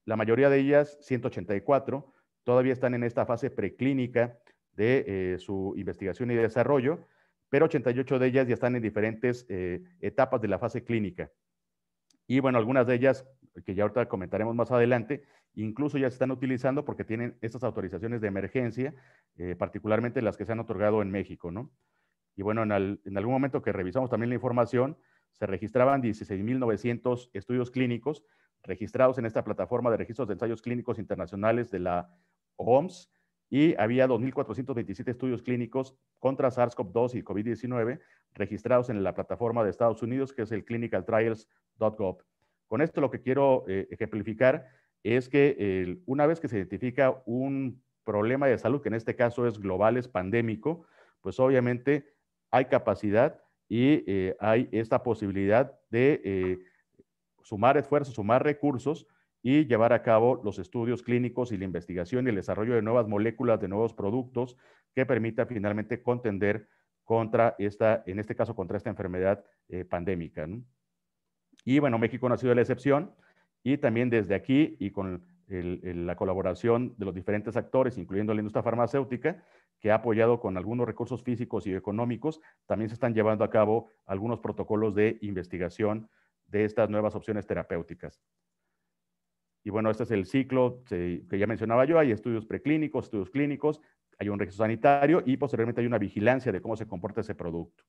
La mayoría de ellas, 184, todavía están en esta fase preclínica de su investigación y desarrollo, pero 88 de ellas ya están en diferentes etapas de la fase clínica. Y bueno, algunas de ellas, que ya ahorita comentaremos más adelante, incluso ya se están utilizando porque tienen estas autorizaciones de emergencia, particularmente las que se han otorgado en México, ¿no? Y bueno, en algún momento que revisamos también la información, se registraban 16.900 estudios clínicos registrados en esta plataforma de registros de ensayos clínicos internacionales de la OMS, y había 2.427 estudios clínicos contra SARS-CoV-2 y COVID-19 registrados en la plataforma de Estados Unidos, que es el clinicaltrials.gov. Con esto lo que quiero ejemplificar es que una vez que se identifica un problema de salud, que en este caso es global, es pandémico, pues obviamente hay capacidad y hay esta posibilidad de sumar esfuerzos, sumar recursos y llevar a cabo los estudios clínicos y la investigación y el desarrollo de nuevas moléculas, de nuevos productos que permitan finalmente contender contra en este caso, contra esta enfermedad pandémica, ¿no? Y bueno, México no ha sido la excepción, y también desde aquí y con la colaboración de los diferentes actores, incluyendo la industria farmacéutica, que ha apoyado con algunos recursos físicos y económicos, también se están llevando a cabo algunos protocolos de investigación de estas nuevas opciones terapéuticas. Y bueno, este es el ciclo que ya mencionaba yo. Hay estudios preclínicos, estudios clínicos, hay un registro sanitario y posteriormente hay una vigilancia de cómo se comporta ese producto.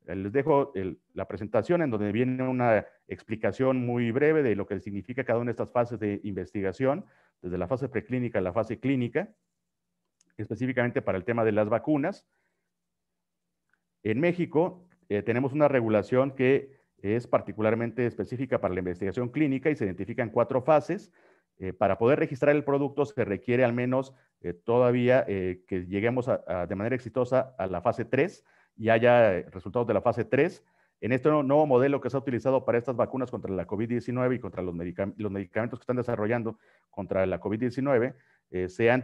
Les dejo la presentación en donde viene una explicación muy breve de lo que significa cada una de estas fases de investigación, desde la fase preclínica a la fase clínica, específicamente para el tema de las vacunas. En México tenemos una regulación que es particularmente específica para la investigación clínica y se identifican 4 fases. Para poder registrar el producto se requiere al menos todavía que lleguemos de manera exitosa a la fase 3 y haya resultados de la fase 3. En este nuevo modelo que se ha utilizado para estas vacunas contra la COVID-19 y contra los medicamentos que están desarrollando contra la COVID-19, se han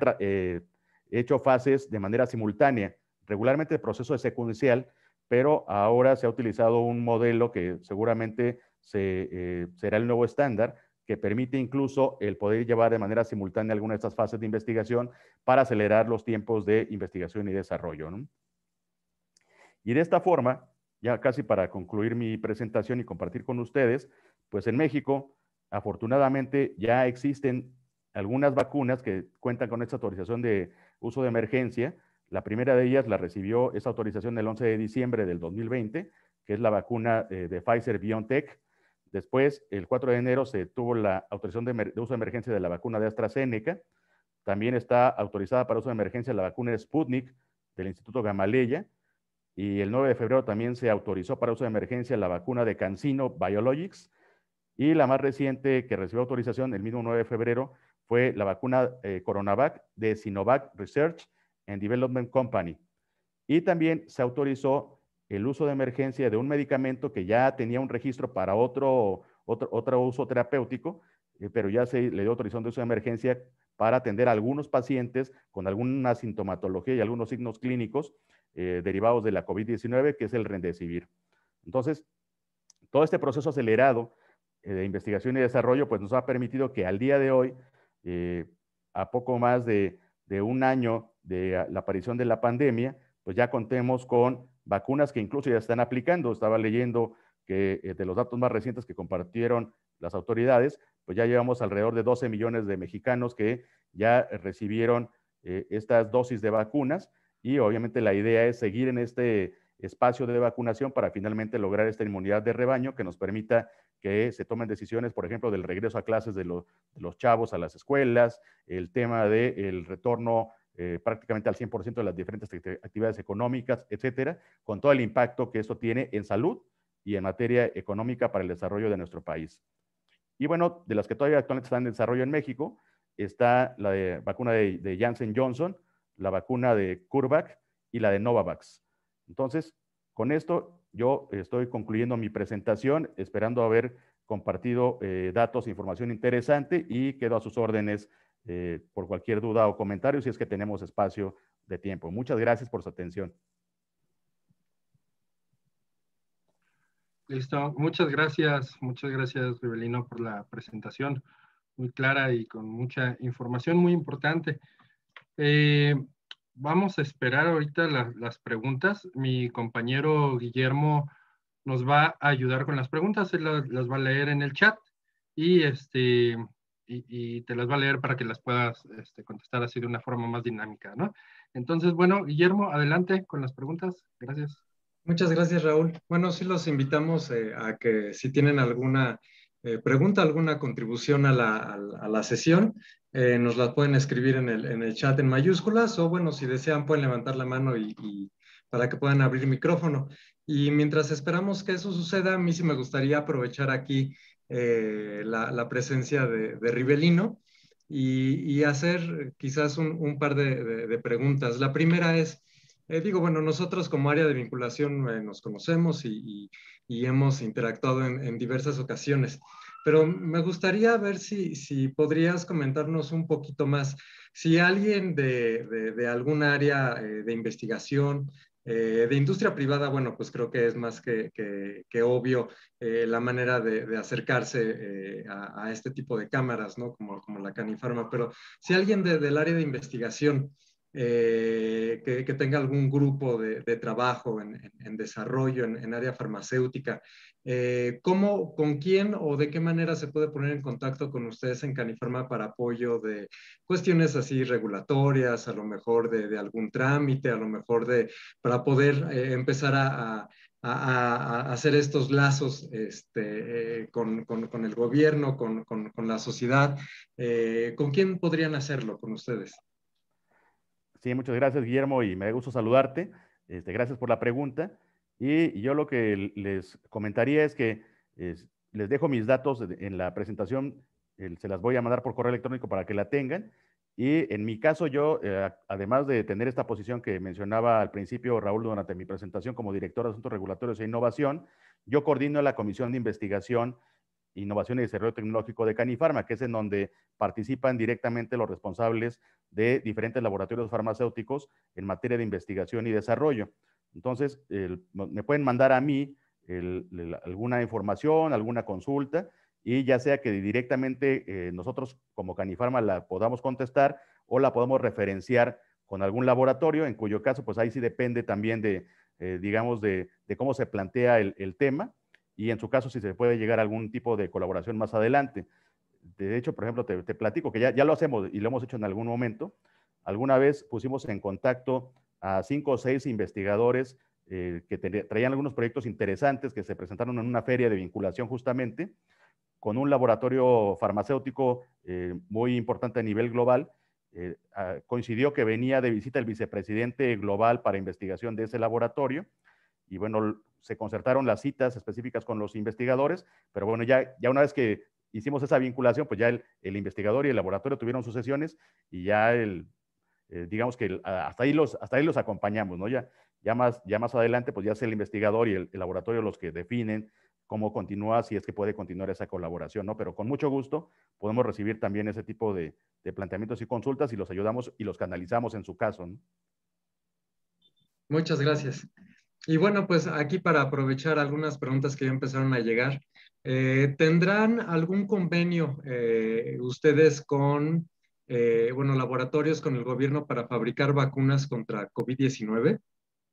hecho fases de manera simultánea, regularmente de proceso secuencial, pero ahora se ha utilizado un modelo que seguramente será el nuevo estándar, que permite incluso el poder llevar de manera simultánea algunas de estas fases de investigación para acelerar los tiempos de investigación y desarrollo, ¿no? Y de esta forma, ya casi para concluir mi presentación y compartir con ustedes, pues en México, afortunadamente, ya existen algunas vacunas que cuentan con esta autorización de uso de emergencia. La primera de ellas la recibió esa autorización el 11 de diciembre del 2020, que es la vacuna de Pfizer-BioNTech. Después, el 4 de enero, se tuvo la autorización de uso de emergencia de la vacuna de AstraZeneca. También está autorizada para uso de emergencia la vacuna Sputnik del Instituto Gamaleya. Y el 9 de febrero también se autorizó para uso de emergencia la vacuna de CanSino Biologics. Y la más reciente que recibió autorización el mismo 9 de febrero fue la vacuna Coronavac de Sinovac Research and Development Company. Y también se autorizó el uso de emergencia de un medicamento que ya tenía un registro para otro uso terapéutico, pero ya se le dio autorización de uso de emergencia para atender a algunos pacientes con alguna sintomatología y algunos signos clínicos derivados de la COVID-19, que es el Remdesivir. Entonces, todo este proceso acelerado de investigación y desarrollo, pues nos ha permitido que al día de hoy, a poco más de un año de la aparición de la pandemia, pues ya contemos con vacunas que incluso ya están aplicando. Estaba leyendo que de los datos más recientes que compartieron las autoridades, pues ya llevamos alrededor de 12 millones de mexicanos que ya recibieron estas dosis de vacunas, y obviamente la idea es seguir en este espacio de vacunación para finalmente lograr esta inmunidad de rebaño que nos permita que se tomen decisiones, por ejemplo, del regreso a clases de los chavos a las escuelas, el tema del retorno prácticamente al 100% de las diferentes actividades económicas, etcétera, con todo el impacto que esto tiene en salud y en materia económica para el desarrollo de nuestro país. Y bueno, de las que todavía actualmente están en desarrollo en México, está la vacuna de Janssen Johnson, la vacuna de CureVac y la de Novavax. Entonces, con esto yo estoy concluyendo mi presentación, esperando haber compartido datos e información interesante, y quedo a sus órdenes por cualquier duda o comentario si es que tenemos espacio de tiempo. Muchas gracias por su atención. Listo. Muchas gracias, Rivelino, por la presentación muy clara y con mucha información muy importante. Vamos a esperar ahorita las preguntas. Mi compañero Guillermo nos va a ayudar con las preguntas. Él las va a leer en el chat y, y te las va a leer para que las puedas contestar así de una forma más dinámica, ¿no? Entonces, bueno, Guillermo, adelante con las preguntas. Gracias. Muchas gracias, Raúl. Bueno, sí los invitamos a que si tienen alguna pregunta, alguna contribución a la sesión, nos la pueden escribir en el chat en mayúsculas, o bueno, si desean pueden levantar la mano y para que puedan abrir micrófono. Y mientras esperamos que eso suceda, a mí sí me gustaría aprovechar aquí la presencia de Rivelino y hacer quizás un par de preguntas. La primera es, bueno, nosotros como área de vinculación nos conocemos y hemos interactuado en diversas ocasiones, pero me gustaría ver si podrías comentarnos un poquito más. Si alguien de algún área de investigación, de industria privada, bueno, pues creo que es más que obvio la manera de acercarse a este tipo de cámaras, ¿no? Como la Canifarma, pero si alguien del área de investigación que tenga algún grupo de trabajo en desarrollo, en área farmacéutica, ¿con quién o de qué manera se puede poner en contacto con ustedes en Canifarma para apoyo de cuestiones así regulatorias, a lo mejor de algún trámite, a lo mejor para poder empezar a hacer estos lazos con el gobierno, con la sociedad. ¿Con quién podrían hacerlo con ustedes? Sí, muchas gracias, Guillermo, y me da gusto saludarte. Gracias por la pregunta. Y yo lo que les comentaría es que les dejo mis datos en la presentación, se las voy a mandar por correo electrónico para que la tengan. Y en mi caso, yo, además de tener esta posición que mencionaba al principio, Raúl, durante mi presentación como director de Asuntos Regulatorios e Innovación, yo coordino la Comisión de Investigación, Innovación y Desarrollo Tecnológico de Canifarma, que es en donde participan directamente los responsables de diferentes laboratorios farmacéuticos en materia de investigación y desarrollo. Entonces, me pueden mandar a mí alguna información, alguna consulta, y ya sea que directamente nosotros como Canifarma la podamos contestar o la podamos referenciar con algún laboratorio, en cuyo caso, pues ahí sí depende también de, digamos, de cómo se plantea el tema, y en su caso si se puede llegar a algún tipo de colaboración más adelante. De hecho, por ejemplo, te platico que ya lo hacemos y lo hemos hecho en algún momento. Alguna vez pusimos en contacto a 5 o 6 investigadores que traían algunos proyectos interesantes que se presentaron en una feria de vinculación justamente con un laboratorio farmacéutico muy importante a nivel global. Coincidió que venía de visita el vicepresidente global para investigación de ese laboratorio y bueno, se concertaron las citas específicas con los investigadores, pero bueno, ya una vez que hicimos esa vinculación, pues ya el investigador y el laboratorio tuvieron sus sesiones y ya digamos que hasta ahí los acompañamos, ¿no? Ya más adelante, pues ya es el investigador y el laboratorio los que definen cómo continúa, si es que puede continuar esa colaboración, ¿no? Pero con mucho gusto podemos recibir también ese tipo de planteamientos y consultas y los ayudamos y los canalizamos en su caso, ¿no? Muchas gracias. Y bueno, pues aquí para aprovechar algunas preguntas que ya empezaron a llegar, ¿tendrán algún convenio ustedes con, bueno, laboratorios con el gobierno para fabricar vacunas contra COVID-19?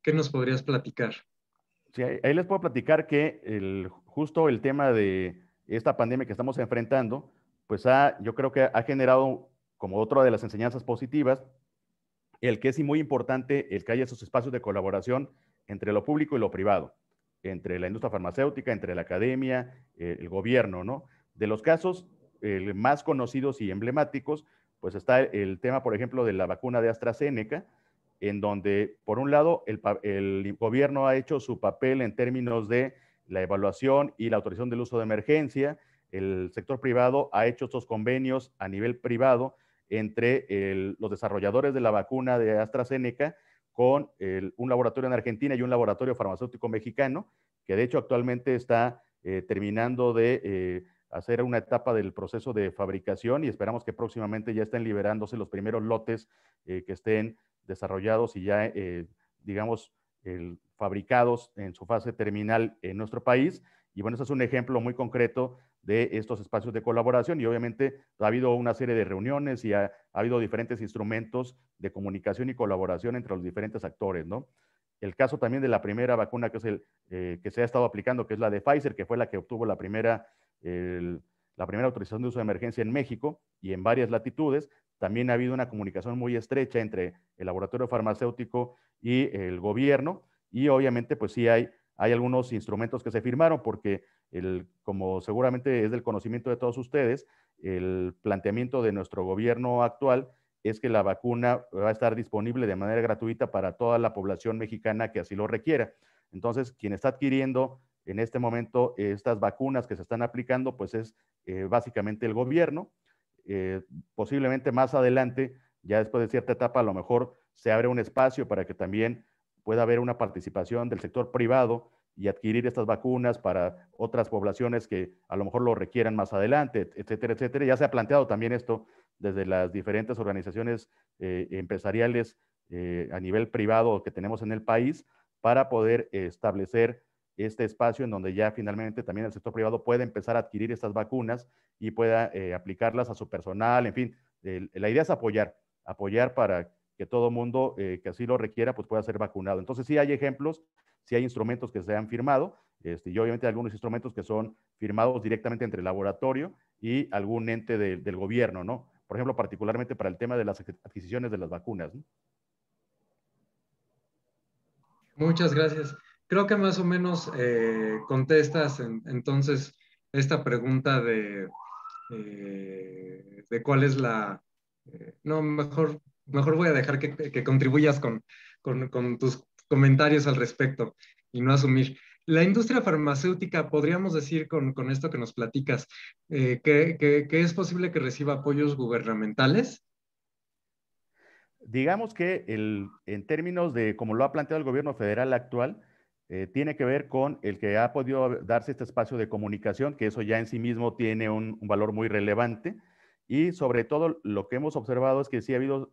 ¿Qué nos podrías platicar? Sí, ahí les puedo platicar que justo el tema de esta pandemia que estamos enfrentando, pues yo creo que ha generado como otra de las enseñanzas positivas, el que es muy importante el que haya esos espacios de colaboración entre lo público y lo privado, entre la industria farmacéutica, entre la academia, el gobierno, ¿no? De los casos más conocidos y emblemáticos, pues está el tema, por ejemplo, de la vacuna de AstraZeneca, en donde, por un lado, el gobierno ha hecho su papel en términos de la evaluación y la autorización del uso de emergencia, el sector privado ha hecho estos convenios a nivel privado entre los desarrolladores de la vacuna de AstraZeneca con un laboratorio en Argentina y un laboratorio farmacéutico mexicano, que de hecho actualmente está terminando de hacer una etapa del proceso de fabricación y esperamos que próximamente ya estén liberándose los primeros lotes que estén desarrollados y ya, digamos, fabricados en su fase terminal en nuestro país. Y bueno, eso es un ejemplo muy concreto de estos espacios de colaboración y obviamente ha habido una serie de reuniones y ha habido diferentes instrumentos de comunicación y colaboración entre los diferentes actores, ¿no? El caso también de la primera vacuna que es que se ha estado aplicando, que es la de Pfizer, que fue la que obtuvo la primera autorización de uso de emergencia en México y en varias latitudes. También ha habido una comunicación muy estrecha entre el laboratorio farmacéutico y el gobierno y obviamente pues sí hay algunos instrumentos que se firmaron porque como seguramente es del conocimiento de todos ustedes, el planteamiento de nuestro gobierno actual es que la vacuna va a estar disponible de manera gratuita para toda la población mexicana que así lo requiera. Entonces, quien está adquiriendo en este momento estas vacunas que se están aplicando, pues es básicamente el gobierno. Posiblemente más adelante, ya después de cierta etapa, a lo mejor se abre un espacio para que también pueda haber una participación del sector privado y adquirir estas vacunas para otras poblaciones que a lo mejor lo requieran más adelante, etcétera, etcétera. Ya se ha planteado también esto desde las diferentes organizaciones empresariales a nivel privado que tenemos en el país para poder establecer este espacio en donde ya finalmente también el sector privado puede empezar a adquirir estas vacunas y pueda aplicarlas a su personal, en fin. La idea es apoyar para que todo mundo que así lo requiera pues pueda ser vacunado. Entonces sí hay ejemplos, sí hay instrumentos que se han firmado, y obviamente algunos instrumentos que son firmados directamente entre el laboratorio y algún ente del gobierno, ¿no? Por ejemplo, particularmente para el tema de las adquisiciones de las vacunas, ¿no? Muchas gracias. creo que más o menos contestas entonces esta pregunta de cuál es la... no, mejor voy a dejar que contribuyas con tus comentarios al respecto y no asumir. La industria farmacéutica, podríamos decir con esto que nos platicas, que es posible que reciba apoyos gubernamentales. Digamos que en términos de cómo lo ha planteado el gobierno federal actual, tiene que ver con el que ha podido darse este espacio de comunicación, que eso ya en sí mismo tiene un valor muy relevante. Y sobre todo lo que hemos observado es que sí ha habido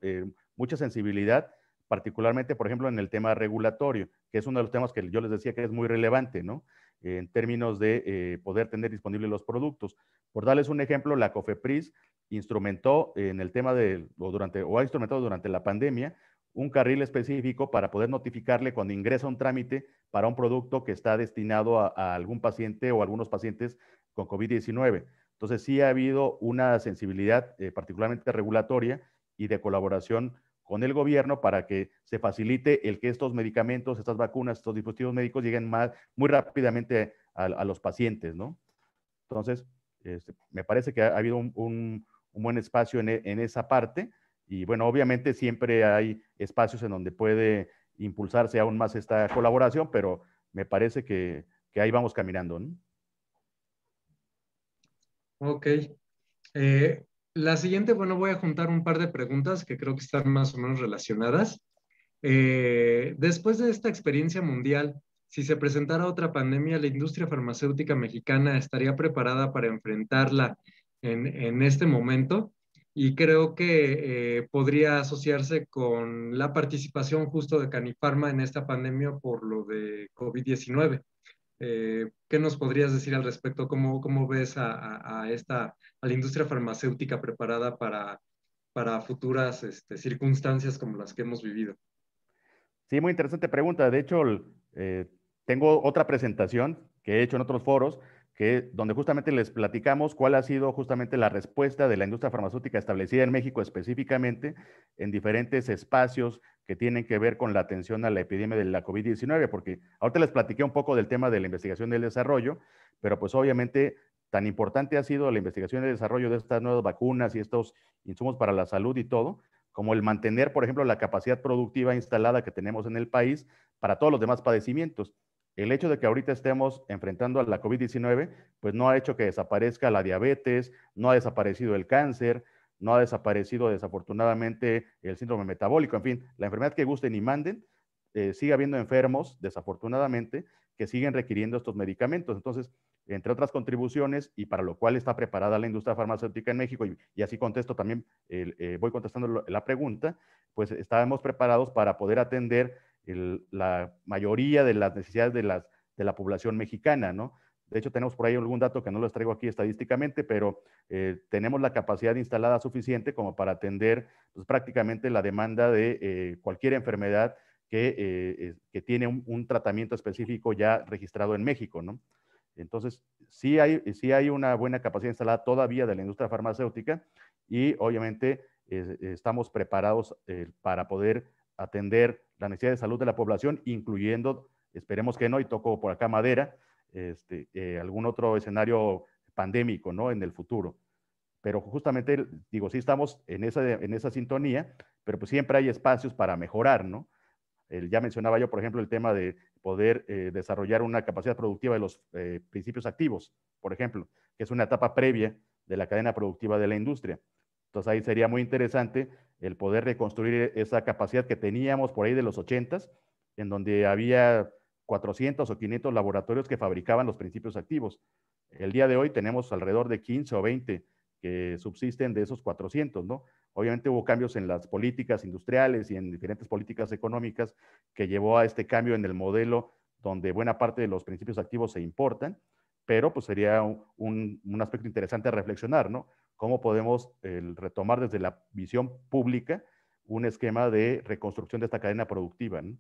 mucha sensibilidad, particularmente, por ejemplo, en el tema regulatorio, que es uno de los temas que yo les decía que es muy relevante, ¿no? En términos de poder tener disponibles los productos. Por darles un ejemplo, la COFEPRIS instrumentó en el tema o ha instrumentado durante la pandemia un carril específico para poder notificarle cuando ingresa un trámite para un producto que está destinado a algún paciente o algunos pacientes con COVID-19. Entonces sí ha habido una sensibilidad particularmente regulatoria y de colaboración con el gobierno para que se facilite el que estos medicamentos, estas vacunas, estos dispositivos médicos lleguen muy rápidamente a los pacientes, ¿no? Entonces, me parece que ha habido un buen espacio en esa parte y bueno, obviamente siempre hay espacios en donde puede impulsarse aún más esta colaboración, pero me parece que ahí vamos caminando, ¿no? Ok. Eh, la siguiente, bueno, voy a juntar un par de preguntas que creo que están más o menos relacionadas. Después de esta experiencia mundial, si se presentara otra pandemia, ¿la industria farmacéutica mexicana estaría preparada para enfrentarla en este momento? Y creo que podría asociarse con la participación justo de Canifarma en esta pandemia por lo de COVID-19. ¿Qué nos podrías decir al respecto? ¿Cómo ves a la industria farmacéutica preparada para futuras circunstancias como las que hemos vivido? Sí, muy interesante pregunta. De hecho, eh, tengo otra presentación que he hecho en otros foros, donde justamente les platicamos cuál ha sido justamente la respuesta de la industria farmacéutica establecida en México específicamente en diferentes espacios que tienen que ver con la atención a la epidemia de la COVID-19, porque ahorita les platiqué un poco del tema de la investigación y el desarrollo, pero pues obviamente tan importante ha sido la investigación y el desarrollo de estas nuevas vacunas y estos insumos para la salud y todo, como el mantener, por ejemplo, la capacidad productiva instalada que tenemos en el país para todos los demás padecimientos. El hecho de que ahorita estemos enfrentando a la COVID-19, pues no ha hecho que desaparezca la diabetes, no ha desaparecido el cáncer, no ha desaparecido desafortunadamente el síndrome metabólico, en fin, la enfermedad que gusten y manden, sigue habiendo enfermos, desafortunadamente, que siguen requiriendo estos medicamentos. Entonces, entre otras contribuciones, y para lo cual está preparada la industria farmacéutica en México, y así contesto también, voy contestando la pregunta, pues estábamos preparados para poder atender la mayoría de las necesidades de la población mexicana, ¿no? De hecho, tenemos por ahí algún dato que no los traigo aquí estadísticamente, pero tenemos la capacidad instalada suficiente como para atender pues, prácticamente la demanda de cualquier enfermedad que tiene un tratamiento específico ya registrado en México, ¿no? Entonces, sí hay una buena capacidad instalada todavía de la industria farmacéutica y obviamente estamos preparados para poder atender la necesidad de salud de la población, incluyendo, esperemos que no, y toco por acá madera, algún otro escenario pandémico, ¿no? En el futuro. Pero justamente, digo, sí estamos en esa sintonía, pero pues siempre hay espacios para mejorar, ¿no? Ya mencionaba yo, por ejemplo, el tema de poder desarrollar una capacidad productiva de los principios activos, por ejemplo, que es una etapa previa de la cadena productiva de la industria. Entonces ahí sería muy interesante el poder reconstruir esa capacidad que teníamos por ahí de los 80s, en donde había 400 o 500 laboratorios que fabricaban los principios activos. El día de hoy tenemos alrededor de 15 o 20 que subsisten de esos 400, ¿no? Obviamente hubo cambios en las políticas industriales y en diferentes políticas económicas que llevó a este cambio en el modelo donde buena parte de los principios activos se importan, pero pues sería un aspecto interesante a reflexionar, ¿no? Cómo podemos retomar desde la visión pública un esquema de reconstrucción de esta cadena productiva, ¿no?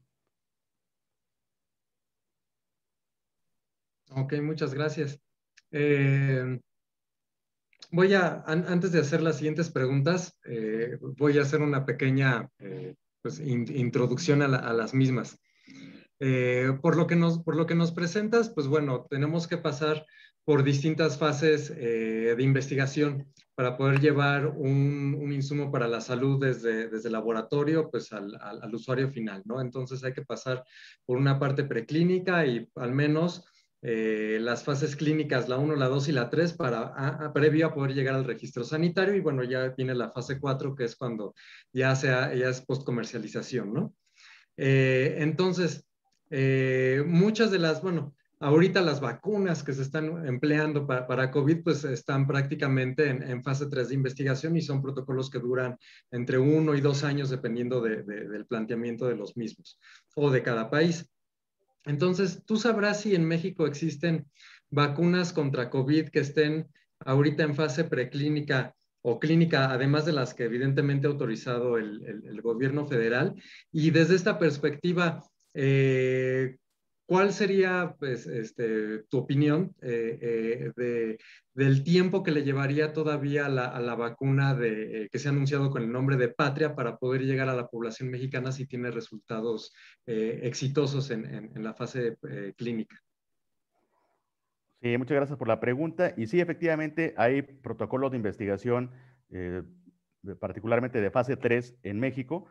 Ok, muchas gracias. Antes de hacer las siguientes preguntas, voy a hacer una pequeña pues, introducción a las mismas. Por lo que nos presentas, pues bueno, tenemos que pasar por distintas fases de investigación para poder llevar un insumo para la salud desde el laboratorio pues al usuario final, ¿no? Entonces hay que pasar por una parte preclínica y al menos las fases clínicas, la 1, la 2 y la 3, previo a poder llegar al registro sanitario. Y bueno, ya viene la fase 4, que es cuando ya es post-comercialización, ¿no? Entonces, muchas de las, bueno, ahorita las vacunas que se están empleando para COVID, pues están prácticamente en fase 3 de investigación y son protocolos que duran entre 1 y 2 años dependiendo del planteamiento de los mismos o de cada país. Entonces, ¿tú sabrás si en México existen vacunas contra COVID que estén ahorita en fase preclínica o clínica, además de las que evidentemente ha autorizado el gobierno federal? Y desde esta perspectiva, ¿cuál sería pues, tu opinión del tiempo que le llevaría todavía a la vacuna que se ha anunciado con el nombre de Patria para poder llegar a la población mexicana si tiene resultados exitosos en la fase clínica? Sí, muchas gracias por la pregunta. Y sí, efectivamente, hay protocolos de investigación, eh, particularmente de fase 3 en México.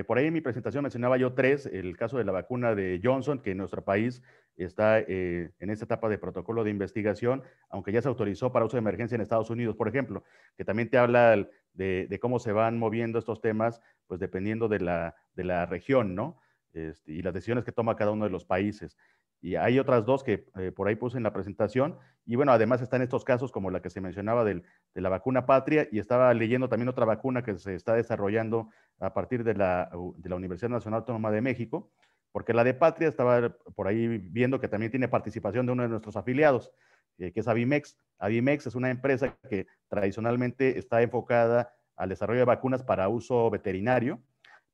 Por ahí en mi presentación mencionaba yo 3, el caso de la vacuna de Johnson, que en nuestro país está en esta etapa de protocolo de investigación, aunque ya se autorizó para uso de emergencia en Estados Unidos, por ejemplo, que también te habla de cómo se van moviendo estos temas, pues dependiendo de la región, ¿no? Y las decisiones que toma cada uno de los países. Y hay otras 2 que por ahí puse en la presentación. Y bueno, además están estos casos como la que se mencionaba de la vacuna Patria, y estaba leyendo también otra vacuna que se está desarrollando a partir de la Universidad Nacional Autónoma de México, porque la de Patria estaba por ahí viendo que también tiene participación de uno de nuestros afiliados, que es Avimex. Avimex es una empresa que tradicionalmente está enfocada al desarrollo de vacunas para uso veterinario,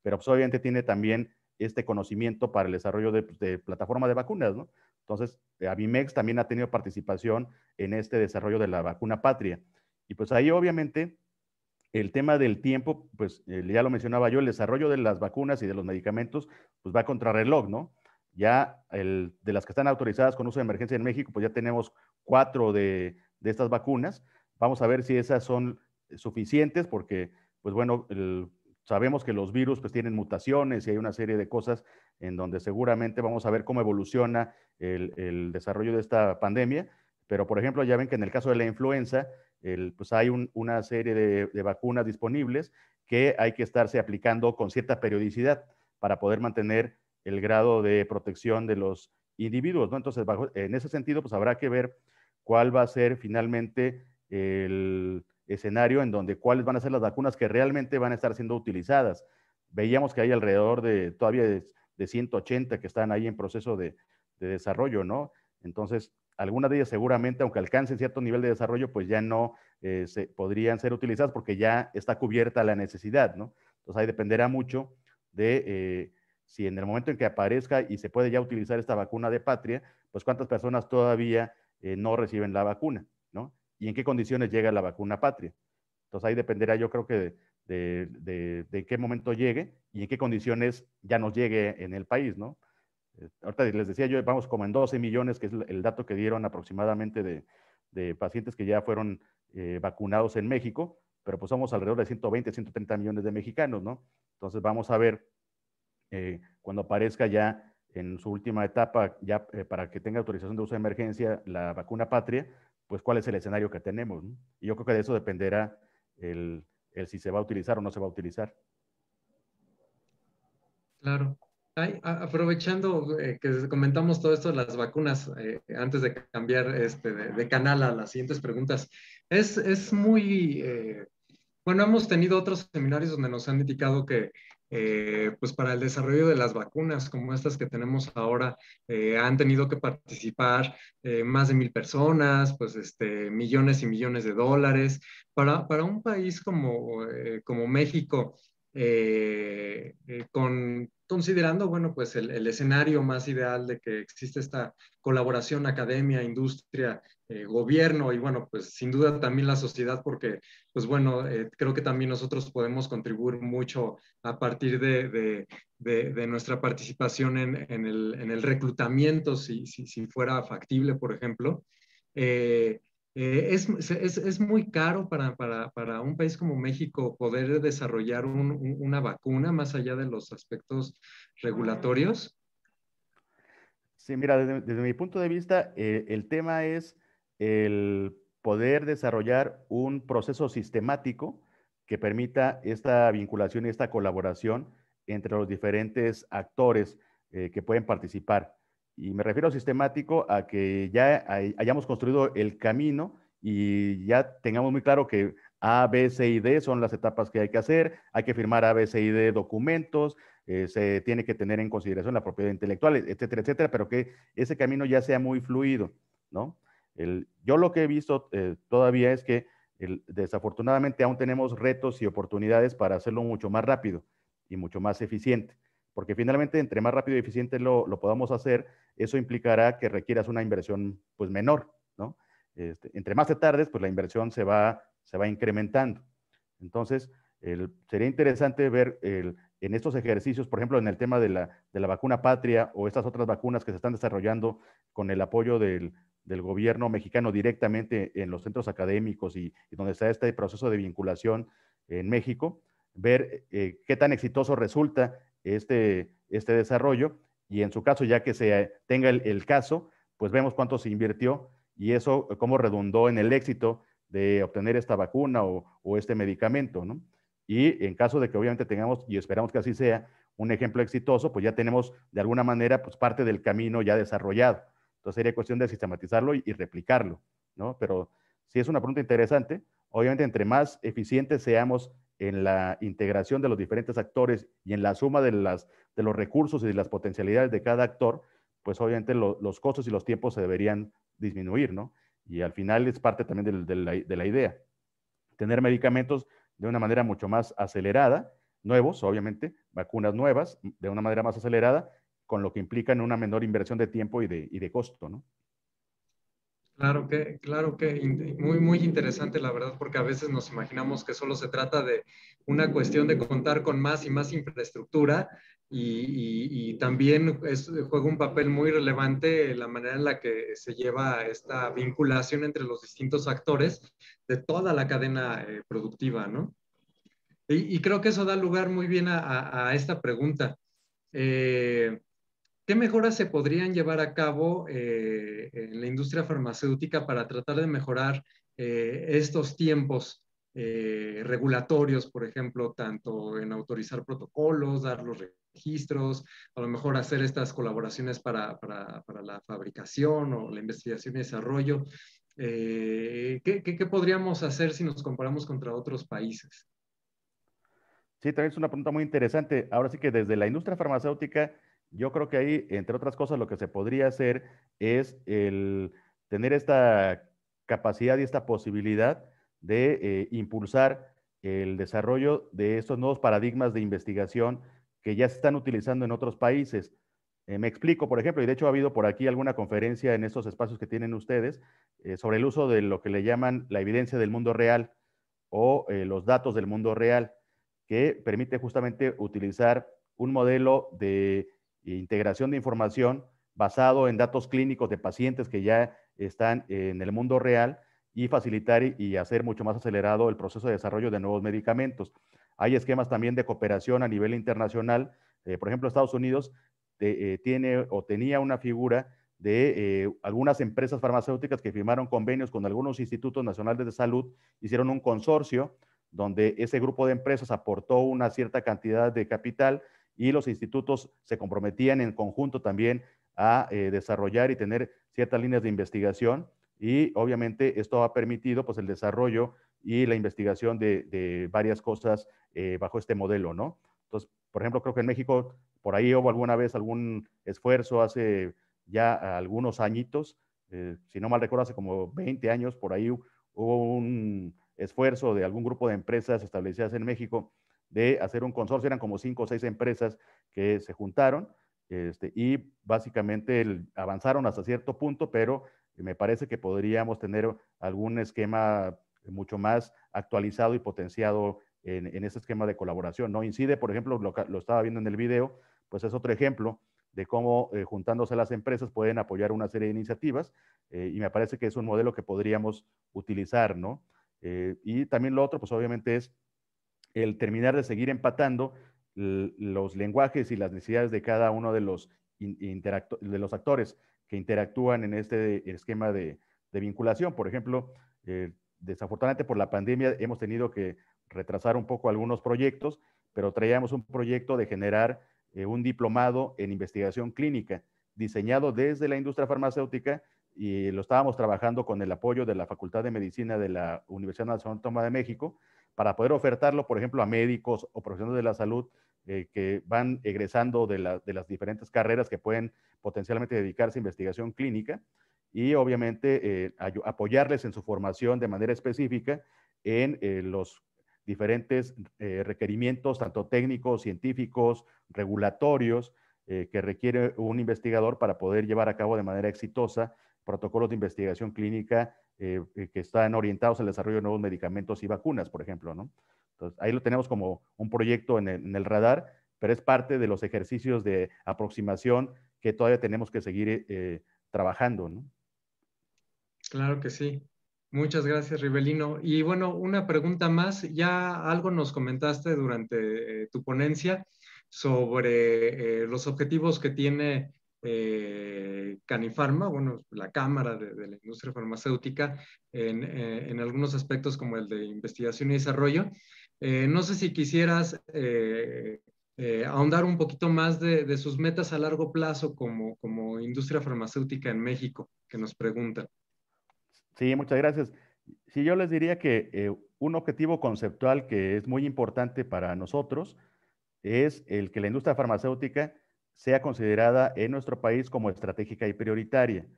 pero pues obviamente tiene también este conocimiento para el desarrollo de plataforma de vacunas, ¿no? Entonces, Avimex también ha tenido participación en este desarrollo de la vacuna Patria. Y pues ahí obviamente el tema del tiempo, pues ya lo mencionaba yo, el desarrollo de las vacunas y de los medicamentos, pues va contra reloj, ¿no? Ya de las que están autorizadas con uso de emergencia en México, pues ya tenemos 4 de estas vacunas. Vamos a ver si esas son suficientes, porque, pues bueno, sabemos que los virus pues tienen mutaciones y hay una serie de cosas en donde seguramente vamos a ver cómo evoluciona el desarrollo de esta pandemia. Pero, por ejemplo, ya ven que en el caso de la influenza, pues hay una serie de vacunas disponibles que hay que estarse aplicando con cierta periodicidad para poder mantener el grado de protección de los individuos, ¿no? Entonces, en ese sentido, pues habrá que ver cuál va a ser finalmente el escenario en donde cuáles van a ser las vacunas que realmente van a estar siendo utilizadas. Veíamos que hay alrededor todavía de 180 que están ahí en proceso de desarrollo, ¿no? Entonces, algunas de ellas seguramente, aunque alcancen cierto nivel de desarrollo, pues ya no podrían ser utilizadas porque ya está cubierta la necesidad, ¿no? Entonces ahí dependerá mucho de si en el momento en que aparezca y se puede ya utilizar esta vacuna de Patria, pues cuántas personas todavía no reciben la vacuna, ¿no? Y en qué condiciones llega la vacuna Patria. Entonces ahí dependerá, yo creo que de qué momento llegue y en qué condiciones ya nos llegue en el país, ¿no? Ahorita les decía yo, vamos como en 12 millones, que es el dato que dieron aproximadamente de pacientes que ya fueron vacunados en México, pero pues somos alrededor de 120, 130 millones de mexicanos, ¿no? Entonces vamos a ver cuando aparezca ya en su última etapa, ya para que tenga autorización de uso de emergencia la vacuna Patria, pues cuál es el escenario que tenemos, ¿no? Y yo creo que de eso dependerá el si se va a utilizar o no se va a utilizar. Claro. Ay, aprovechando que comentamos todo esto de las vacunas, antes de cambiar de canal a las siguientes preguntas, es muy, bueno, hemos tenido otros seminarios donde nos han indicado que pues para el desarrollo de las vacunas como estas que tenemos ahora, han tenido que participar más de 1,000 personas, pues millones y millones de dólares. Para un país como México, considerando, bueno, pues el escenario más ideal de que existe esta colaboración academia, industria, gobierno y bueno, pues sin duda también la sociedad, porque pues bueno, creo que también nosotros podemos contribuir mucho a partir de nuestra participación en el reclutamiento, si fuera factible, por ejemplo. Es muy caro para un país como México poder desarrollar una vacuna más allá de los aspectos regulatorios. Sí, mira, desde mi punto de vista, el tema es el poder desarrollar un proceso sistemático que permita esta vinculación y esta colaboración entre los diferentes actores que pueden participar. Y me refiero sistemático a que ya hayamos construido el camino y ya tengamos muy claro que A, B, C y D son las etapas que hay que hacer, hay que firmar A, B, C y D documentos, se tiene que tener en consideración la propiedad intelectual, etcétera, pero que ese camino ya sea muy fluido, ¿no? Yo lo que he visto todavía es que desafortunadamente aún tenemos retos y oportunidades para hacerlo mucho más rápido y mucho más eficiente, porque finalmente entre más rápido y eficiente lo podamos hacer, eso implicará que requieras una inversión pues menor, ¿no? Entre más te tardes, pues la inversión se va incrementando. Entonces, sería interesante ver en estos ejercicios, por ejemplo, en el tema de la vacuna patria o estas otras vacunas que se están desarrollando con el apoyo del gobierno mexicano directamente en los centros académicos y donde está este proceso de vinculación en México, ver qué tan exitoso resulta este desarrollo y en su caso, ya que se tenga el caso, pues vemos cuánto se invirtió y eso cómo redundó en el éxito de obtener esta vacuna o este medicamento, ¿no? Y en caso de que obviamente tengamos, y esperamos que así sea, un ejemplo exitoso, pues ya tenemos de alguna manera pues parte del camino ya desarrollado. Entonces sería cuestión de sistematizarlo y replicarlo, ¿no? Pero sí es una pregunta interesante. Obviamente entre más eficientes seamos en la integración de los diferentes actores y en la suma de los recursos y de las potencialidades de cada actor, pues obviamente los costos y los tiempos se deberían disminuir, ¿no? Y al final es parte también de la idea. Tener medicamentos de una manera mucho más acelerada, nuevos, obviamente, vacunas nuevas, de una manera más acelerada, con lo que implica en una menor inversión de tiempo y de costo, ¿no? Claro que muy, muy interesante, la verdad, porque a veces nos imaginamos que solo se trata de una cuestión de contar con más y más infraestructura y también juega un papel muy relevante la manera en la que se lleva esta vinculación entre los distintos actores de toda la cadena productiva, ¿no? Y creo que eso da lugar muy bien a esta pregunta. Eh, ¿Qué mejoras se podrían llevar a cabo en la industria farmacéutica para tratar de mejorar estos tiempos regulatorios, por ejemplo, tanto en autorizar protocolos, dar los registros, a lo mejor hacer estas colaboraciones para la fabricación o la investigación y desarrollo? ¿Qué podríamos hacer si nos comparamos contra otros países? Sí, también es una pregunta muy interesante. Ahora sí que desde la industria farmacéutica, yo creo que ahí, entre otras cosas, lo que se podría hacer es el tener esta capacidad y esta posibilidad de impulsar el desarrollo de estos nuevos paradigmas de investigación que ya se están utilizando en otros países. Me explico, por ejemplo, y de hecho ha habido por aquí alguna conferencia en estos espacios que tienen ustedes sobre el uso de lo que le llaman la evidencia del mundo real o los datos del mundo real que permite justamente utilizar un modelo de integración de información basado en datos clínicos de pacientes que ya están en el mundo real y facilitar y hacer mucho más acelerado el proceso de desarrollo de nuevos medicamentos. Hay esquemas también de cooperación a nivel internacional. Por ejemplo, Estados Unidos tiene o tenía una figura de algunas empresas farmacéuticas que firmaron convenios con algunos institutos nacionales de salud, hicieron un consorcio donde ese grupo de empresas aportó una cierta cantidad de capital y los institutos se comprometían en conjunto también a desarrollar y tener ciertas líneas de investigación y obviamente esto ha permitido pues el desarrollo y la investigación de varias cosas bajo este modelo, ¿no? Entonces, por ejemplo, creo que en México por ahí hubo alguna vez algún esfuerzo hace ya algunos añitos, si no mal recuerdo, hace como 20 años, por ahí hubo un esfuerzo de algún grupo de empresas establecidas en México de hacer un consorcio. Eran como 5 o 6 empresas que se juntaron y básicamente avanzaron hasta cierto punto, pero me parece que podríamos tener algún esquema mucho más actualizado y potenciado en ese esquema de colaboración, ¿no? Incide, por ejemplo, lo estaba viendo en el video, pues es otro ejemplo de cómo juntándose las empresas pueden apoyar una serie de iniciativas y me parece que es un modelo que podríamos utilizar, ¿no? Y también lo otro, pues obviamente es el terminar de seguir empatando los lenguajes y las necesidades de cada uno de los actores que interactúan en este esquema de vinculación. Por ejemplo, desafortunadamente por la pandemia hemos tenido que retrasar un poco algunos proyectos, pero traíamos un proyecto de generar un diplomado en investigación clínica diseñado desde la industria farmacéutica y lo estábamos trabajando con el apoyo de la Facultad de Medicina de la Universidad Nacional Autónoma de México para poder ofertarlo, por ejemplo, a médicos o profesionales de la salud que van egresando de las diferentes carreras que pueden potencialmente dedicarse a investigación clínica y obviamente apoyarles en su formación de manera específica en los diferentes requerimientos, tanto técnicos, científicos, regulatorios, que requiere un investigador para poder llevar a cabo de manera exitosa protocolos de investigación clínica que están orientados al desarrollo de nuevos medicamentos y vacunas, por ejemplo, ¿no? Entonces, ahí lo tenemos como un proyecto en el radar, pero es parte de los ejercicios de aproximación que todavía tenemos que seguir trabajando, ¿no? Claro que sí. Muchas gracias, Rivelino. Y bueno, una pregunta más. Ya algo nos comentaste durante tu ponencia sobre los objetivos que tiene Canifarma, bueno, la Cámara de la Industria Farmacéutica, en algunos aspectos como el de investigación y desarrollo. No sé si quisieras ahondar un poquito más de sus metas a largo plazo como industria farmacéutica en México, que nos preguntan. Sí, muchas gracias. Sí, yo les diría que un objetivo conceptual que es muy importante para nosotros es el que la industria farmacéutica sea considerada en nuestro país como estratégica y prioritaria.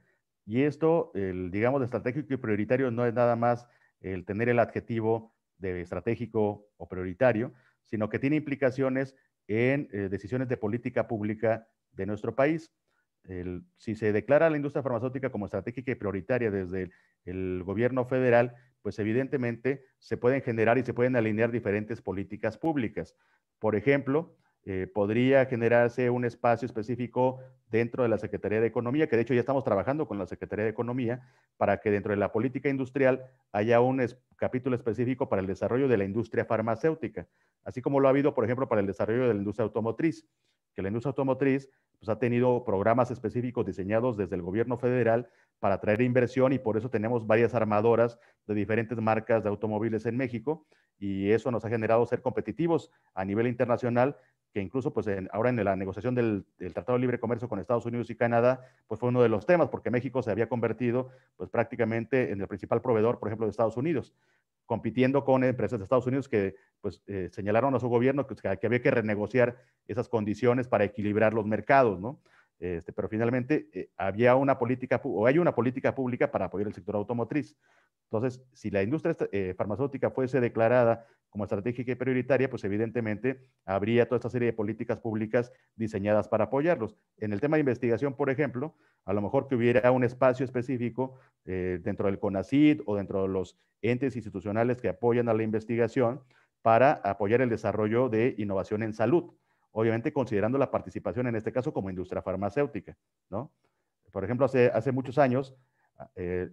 Y esto, digamos, de estratégico y prioritario no es nada más el tener el adjetivo de estratégico o prioritario, sino que tiene implicaciones en decisiones de política pública de nuestro país. Si se declara la industria farmacéutica como estratégica y prioritaria desde el gobierno federal, pues evidentemente se pueden generar y se pueden alinear diferentes políticas públicas. Por ejemplo, podría generarse un espacio específico dentro de la Secretaría de Economía, que de hecho ya estamos trabajando con la Secretaría de Economía, para que dentro de la política industrial haya un capítulo específico para el desarrollo de la industria farmacéutica, así como lo ha habido, por ejemplo, para el desarrollo de la industria automotriz, que la industria automotriz pues, ha tenido programas específicos diseñados desde el gobierno federal para atraer inversión y por eso tenemos varias armadoras de diferentes marcas de automóviles en México y eso nos ha generado ser competitivos a nivel internacional, que incluso pues ahora en la negociación del Tratado de Libre Comercio con Estados Unidos y Canadá, pues fue uno de los temas, porque México se había convertido pues prácticamente en el principal proveedor, por ejemplo, de Estados Unidos, compitiendo con empresas de Estados Unidos que pues señalaron a su gobierno que había que renegociar esas condiciones para equilibrar los mercados, ¿no? Pero finalmente había una política, o hay una política pública para apoyar el sector automotriz. Entonces, si la industria farmacéutica fuese declarada como estratégica y prioritaria, pues evidentemente habría toda esta serie de políticas públicas diseñadas para apoyarlos. En el tema de investigación, por ejemplo, a lo mejor que hubiera un espacio específico dentro del CONACYT o dentro de los entes institucionales que apoyan a la investigación para apoyar el desarrollo de innovación en salud, obviamente considerando la participación en este caso como industria farmacéutica, ¿no? Por ejemplo, hace muchos años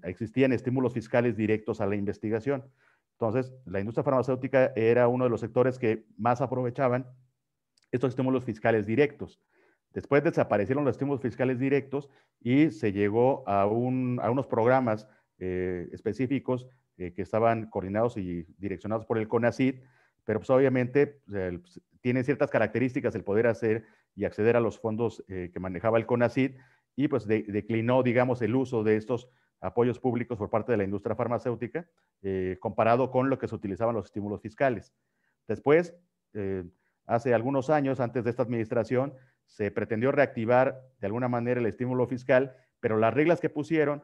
existían estímulos fiscales directos a la investigación. Entonces, la industria farmacéutica era uno de los sectores que más aprovechaban estos estímulos fiscales directos. Después desaparecieron los estímulos fiscales directos y se llegó a unos programas específicos que estaban coordinados y direccionados por el CONACYT, pero pues obviamente tiene ciertas características el poder hacer y acceder a los fondos que manejaba el CONACYT y pues declinó, digamos, el uso de estos apoyos públicos por parte de la industria farmacéutica comparado con lo que se utilizaban los estímulos fiscales. Después, hace algunos años, antes de esta administración, se pretendió reactivar de alguna manera el estímulo fiscal, pero las reglas que pusieron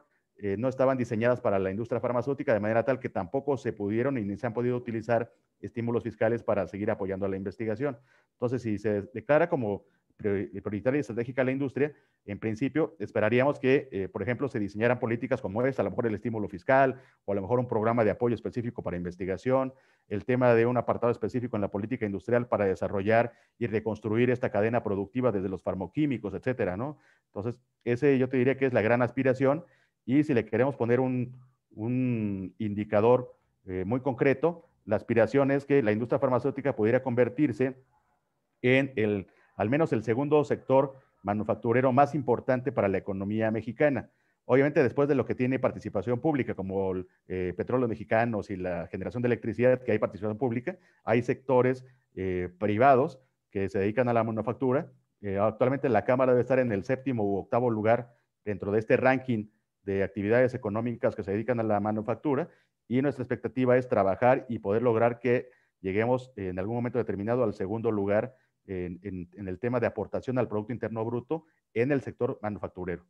no estaban diseñadas para la industria farmacéutica, de manera tal que tampoco se pudieron y ni se han podido utilizar estímulos fiscales para seguir apoyando a la investigación. Entonces, si se declara como prioritaria y estratégica la industria, en principio esperaríamos que, por ejemplo, se diseñaran políticas como esta, a lo mejor el estímulo fiscal, o a lo mejor un programa de apoyo específico para investigación, el tema de un apartado específico en la política industrial para desarrollar y reconstruir esta cadena productiva desde los farmoquímicos, etcétera, ¿no? Entonces, ese yo te diría que es la gran aspiración, y si le queremos poner un indicador muy concreto, la aspiración es que la industria farmacéutica pudiera convertirse en al menos el segundo sector manufacturero más importante para la economía mexicana. Obviamente, después de lo que tiene participación pública, como Petróleos Mexicanos y la generación de electricidad, que hay participación pública, hay sectores privados que se dedican a la manufactura. Actualmente la Cámara debe estar en el 7º u 8º lugar dentro de este ranking de actividades económicas que se dedican a la manufactura, y nuestra expectativa es trabajar y poder lograr que lleguemos en algún momento determinado al segundo lugar en el tema de aportación al Producto Interno Bruto en el sector manufacturero.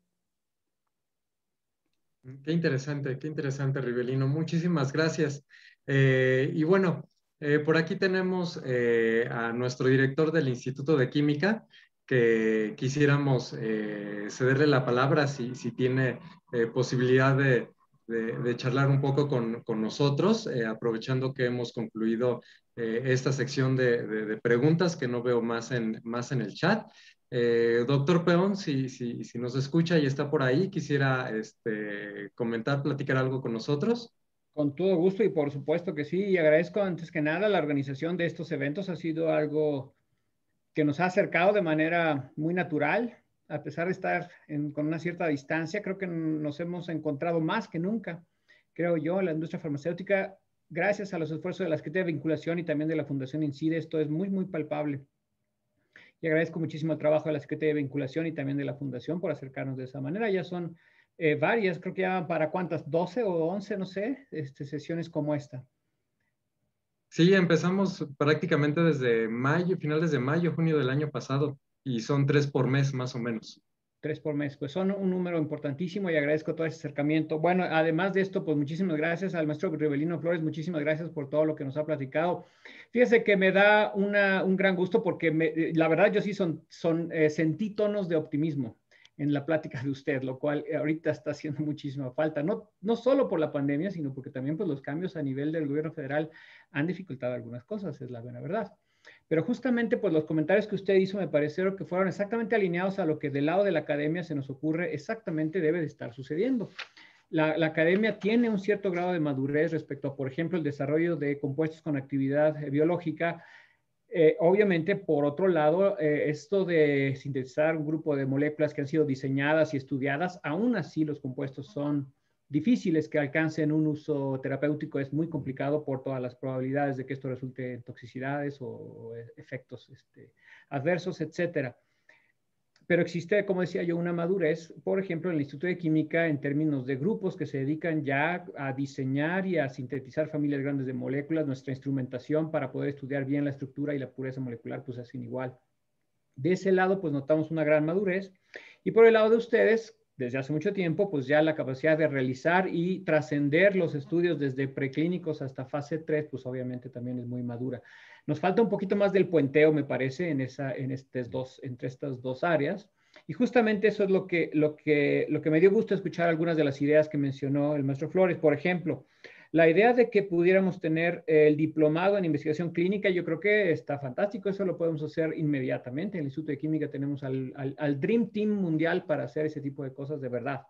Qué interesante, Rivelino. Muchísimas gracias. Y bueno, por aquí tenemos a nuestro director del Instituto de Química, que quisiéramos cederle la palabra si tiene posibilidad de charlar un poco con nosotros, aprovechando que hemos concluido esta sección de preguntas que no veo más en el chat. Doctor Peón, si nos escucha y está por ahí, quisiera comentar, platicar algo con nosotros. Con todo gusto, y por supuesto que sí, y agradezco antes que nada la organización de estos eventos. Ha sido algo que nos ha acercado de manera muy natural, a pesar de estar con una cierta distancia. Creo que nos hemos encontrado más que nunca, creo yo, en la industria farmacéutica, gracias a los esfuerzos de la Secretaría de Vinculación y también de la Fundación INCIDE. Esto es muy, muy palpable. Y agradezco muchísimo el trabajo de la Secretaría de Vinculación y también de la Fundación por acercarnos de esa manera. Ya son varias, creo que ya para cuántas, 12 o 11, no sé, sesiones como esta. Sí, empezamos prácticamente desde mayo, finales de mayo, junio del año pasado, y son 3 por mes más o menos. 3 por mes, pues son un número importantísimo, y agradezco todo ese acercamiento. Bueno, además de esto, pues muchísimas gracias al maestro Rivelino Flores, muchísimas gracias por todo lo que nos ha platicado. Fíjese que me da un gran gusto, porque la verdad yo sí sentí tonos de optimismo en la plática de usted, lo cual ahorita está haciendo muchísima falta, no solo por la pandemia, sino porque también pues, los cambios a nivel del gobierno federal han dificultado algunas cosas, es la buena verdad. Pero justamente pues los comentarios que usted hizo me parecieron que fueron exactamente alineados a lo que del lado de la academia se nos ocurre exactamente debe de estar sucediendo. La academia tiene un cierto grado de madurez respecto a, por ejemplo, el desarrollo de compuestos con actividad biológica. Obviamente, por otro lado, esto de sintetizar un grupo de moléculas que han sido diseñadas y estudiadas, aún así los compuestos son difíciles que alcancen un uso terapéutico. Es muy complicado por todas las probabilidades de que esto resulte en toxicidades o efectos adversos, etcétera. Pero existe, como decía yo, una madurez, por ejemplo, en el Instituto de Química, en términos de grupos que se dedican ya a diseñar y a sintetizar familias grandes de moléculas. Nuestra instrumentación para poder estudiar bien la estructura y la pureza molecular, pues es sin igual. De ese lado, pues notamos una gran madurez. Y por el lado de ustedes, desde hace mucho tiempo, pues ya la capacidad de realizar y trascender los estudios desde preclínicos hasta fase 3, pues obviamente también es muy madura. Nos falta un poquito más del puenteo, me parece, entre estas dos áreas. Y justamente eso es lo que me dio gusto escuchar algunas de las ideas que mencionó el maestro Flores. Por ejemplo, la idea de que pudiéramos tener el diplomado en investigación clínica, yo creo que está fantástico. Eso lo podemos hacer inmediatamente. En el Instituto de Química tenemos al Dream Team mundial para hacer ese tipo de cosas de verdad.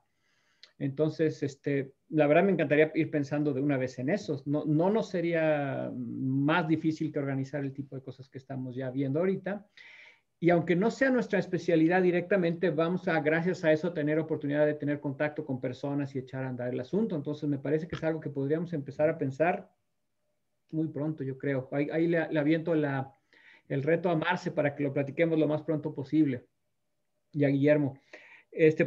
Entonces, la verdad me encantaría ir pensando de una vez en eso. No nos sería más difícil que organizar el tipo de cosas que estamos ya viendo ahorita. Y aunque no sea nuestra especialidad directamente, vamos a, gracias a eso, tener oportunidad de tener contacto con personas y echar a andar el asunto. Entonces, me parece que es algo que podríamos empezar a pensar muy pronto, yo creo. Ahí le aviento el reto a Marce para que lo platiquemos lo más pronto posible. Y a Guillermo.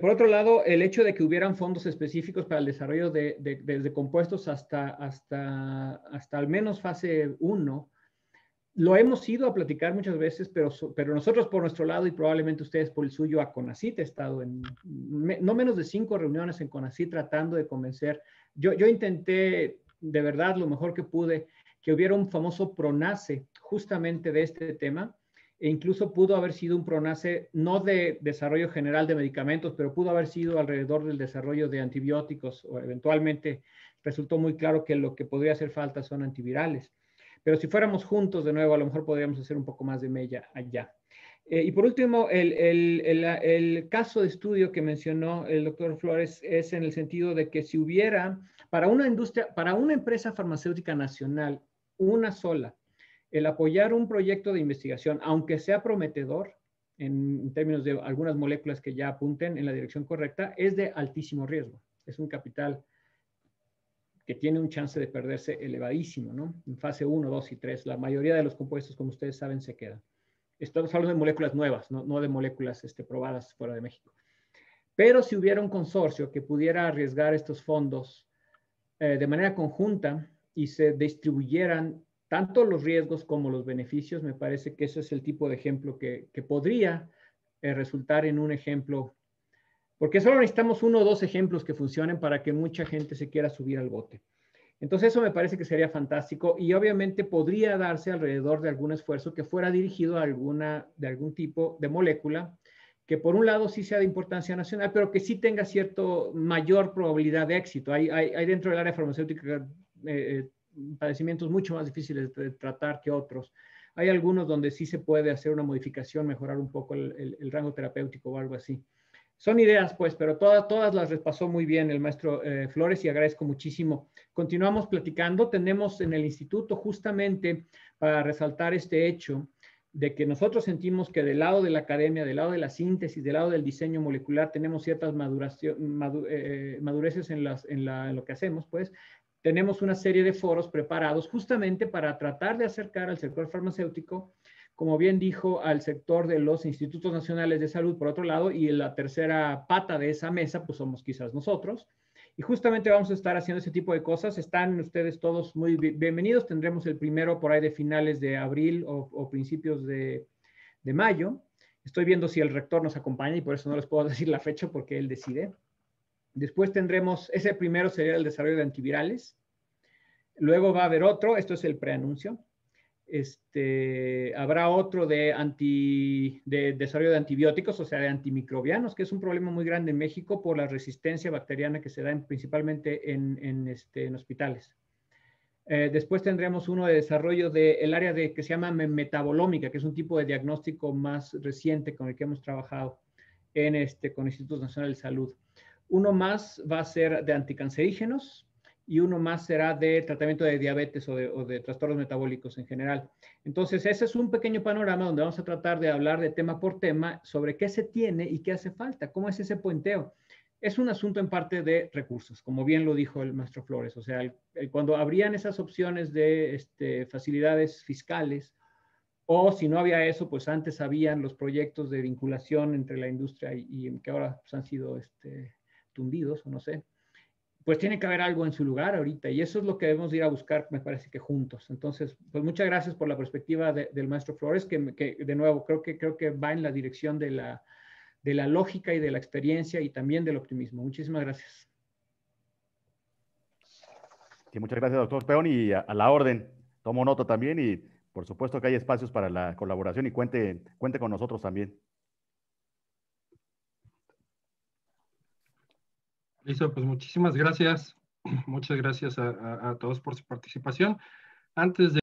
Por otro lado, el hecho de que hubieran fondos específicos para el desarrollo desde compuestos hasta al menos fase 1, Lo hemos ido a platicar muchas veces, pero nosotros por nuestro lado y probablemente ustedes por el suyo a CONACYT, he estado en no menos de 5 reuniones en CONACYT tratando de convencer. Yo intenté de verdad lo mejor que pude que hubiera un famoso PRONACE justamente de este tema, e incluso pudo haber sido un PRONACE no de desarrollo general de medicamentos, pero pudo haber sido alrededor del desarrollo de antibióticos, o eventualmente resultó muy claro que lo que podría hacer falta son antivirales. Pero si fuéramos juntos de nuevo, a lo mejor podríamos hacer un poco más de mella allá. Y por último, el caso de estudio que mencionó el doctor Flores es en el sentido de que si hubiera, para una industria, para una empresa farmacéutica nacional, una sola, el apoyar un proyecto de investigación, aunque sea prometedor, en términos de algunas moléculas que ya apunten en la dirección correcta, es de altísimo riesgo. Es un capital que tiene un chance de perderse elevadísimo, ¿no? En fase 1, 2 y 3, la mayoría de los compuestos, como ustedes saben, se quedan. Estamos hablando de moléculas nuevas, no de moléculas probadas fuera de México. Pero si hubiera un consorcio que pudiera arriesgar estos fondos de manera conjunta y se distribuyeran tanto los riesgos como los beneficios, me parece que ese es el tipo de ejemplo que podría resultar en un ejemplo. Porque solo necesitamos 1 o 2 ejemplos que funcionen para que mucha gente se quiera subir al bote. Entonces eso me parece que sería fantástico y obviamente podría darse alrededor de algún esfuerzo que fuera dirigido a de algún tipo de molécula que por un lado sí sea de importancia nacional, pero que sí tenga cierto mayor probabilidad de éxito. Hay dentro del área farmacéutica padecimientos mucho más difíciles de tratar que otros. Hay algunos donde sí se puede hacer una modificación, mejorar un poco el rango terapéutico o algo así. Son ideas, pues, pero todas las repasó muy bien el maestro Flores y agradezco muchísimo. Continuamos platicando. Tenemos en el instituto justamente para resaltar este hecho de que nosotros sentimos que del lado de la academia, del lado de la síntesis, del lado del diseño molecular, tenemos ciertas madureces en lo que hacemos, pues. Tenemos una serie de foros preparados justamente para tratar de acercar al sector farmacéutico, como bien dijo, al sector de los institutos nacionales de salud, por otro lado, y la tercera pata de esa mesa, pues somos quizás nosotros. Y justamente vamos a estar haciendo ese tipo de cosas. Están ustedes todos muy bienvenidos. Tendremos el primero por ahí de finales de abril o principios de mayo. Estoy viendo si el rector nos acompaña y por eso no les puedo decir la fecha porque él decide. Después tendremos, ese primero sería el desarrollo de antivirales. Luego va a haber otro, esto es el preanuncio. Habrá otro de desarrollo de antibióticos, o sea, de antimicrobianos, que es un problema muy grande en México por la resistencia bacteriana que se da principalmente en hospitales. Después tendremos uno de desarrollo del área que se llama metabolómica, que es un tipo de diagnóstico más reciente con el que hemos trabajado con Institutos Nacionales de Salud. Uno más va a ser de anticancerígenos, y uno más será de tratamiento de diabetes o de trastornos metabólicos en general. Entonces, ese es un pequeño panorama donde vamos a tratar de hablar de tema por tema sobre qué se tiene y qué hace falta, cómo es ese puenteo. Es un asunto en parte de recursos, como bien lo dijo el maestro Flores. O sea, cuando habrían esas opciones de facilidades fiscales, o si no había eso, pues antes habían los proyectos de vinculación entre la industria y que ahora pues, han sido tundidos o no sé. Pues tiene que haber algo en su lugar ahorita y eso es lo que debemos ir a buscar, me parece que juntos. Entonces, pues muchas gracias por la perspectiva del maestro Flores, que de nuevo creo que va en la dirección de la lógica y de la experiencia y también del optimismo. Muchísimas gracias. Sí, muchas gracias, doctor Peón, y a la orden. Tomo nota también y por supuesto que hay espacios para la colaboración y cuente con nosotros también. Listo, pues muchísimas gracias. Muchas gracias a todos por su participación. Antes de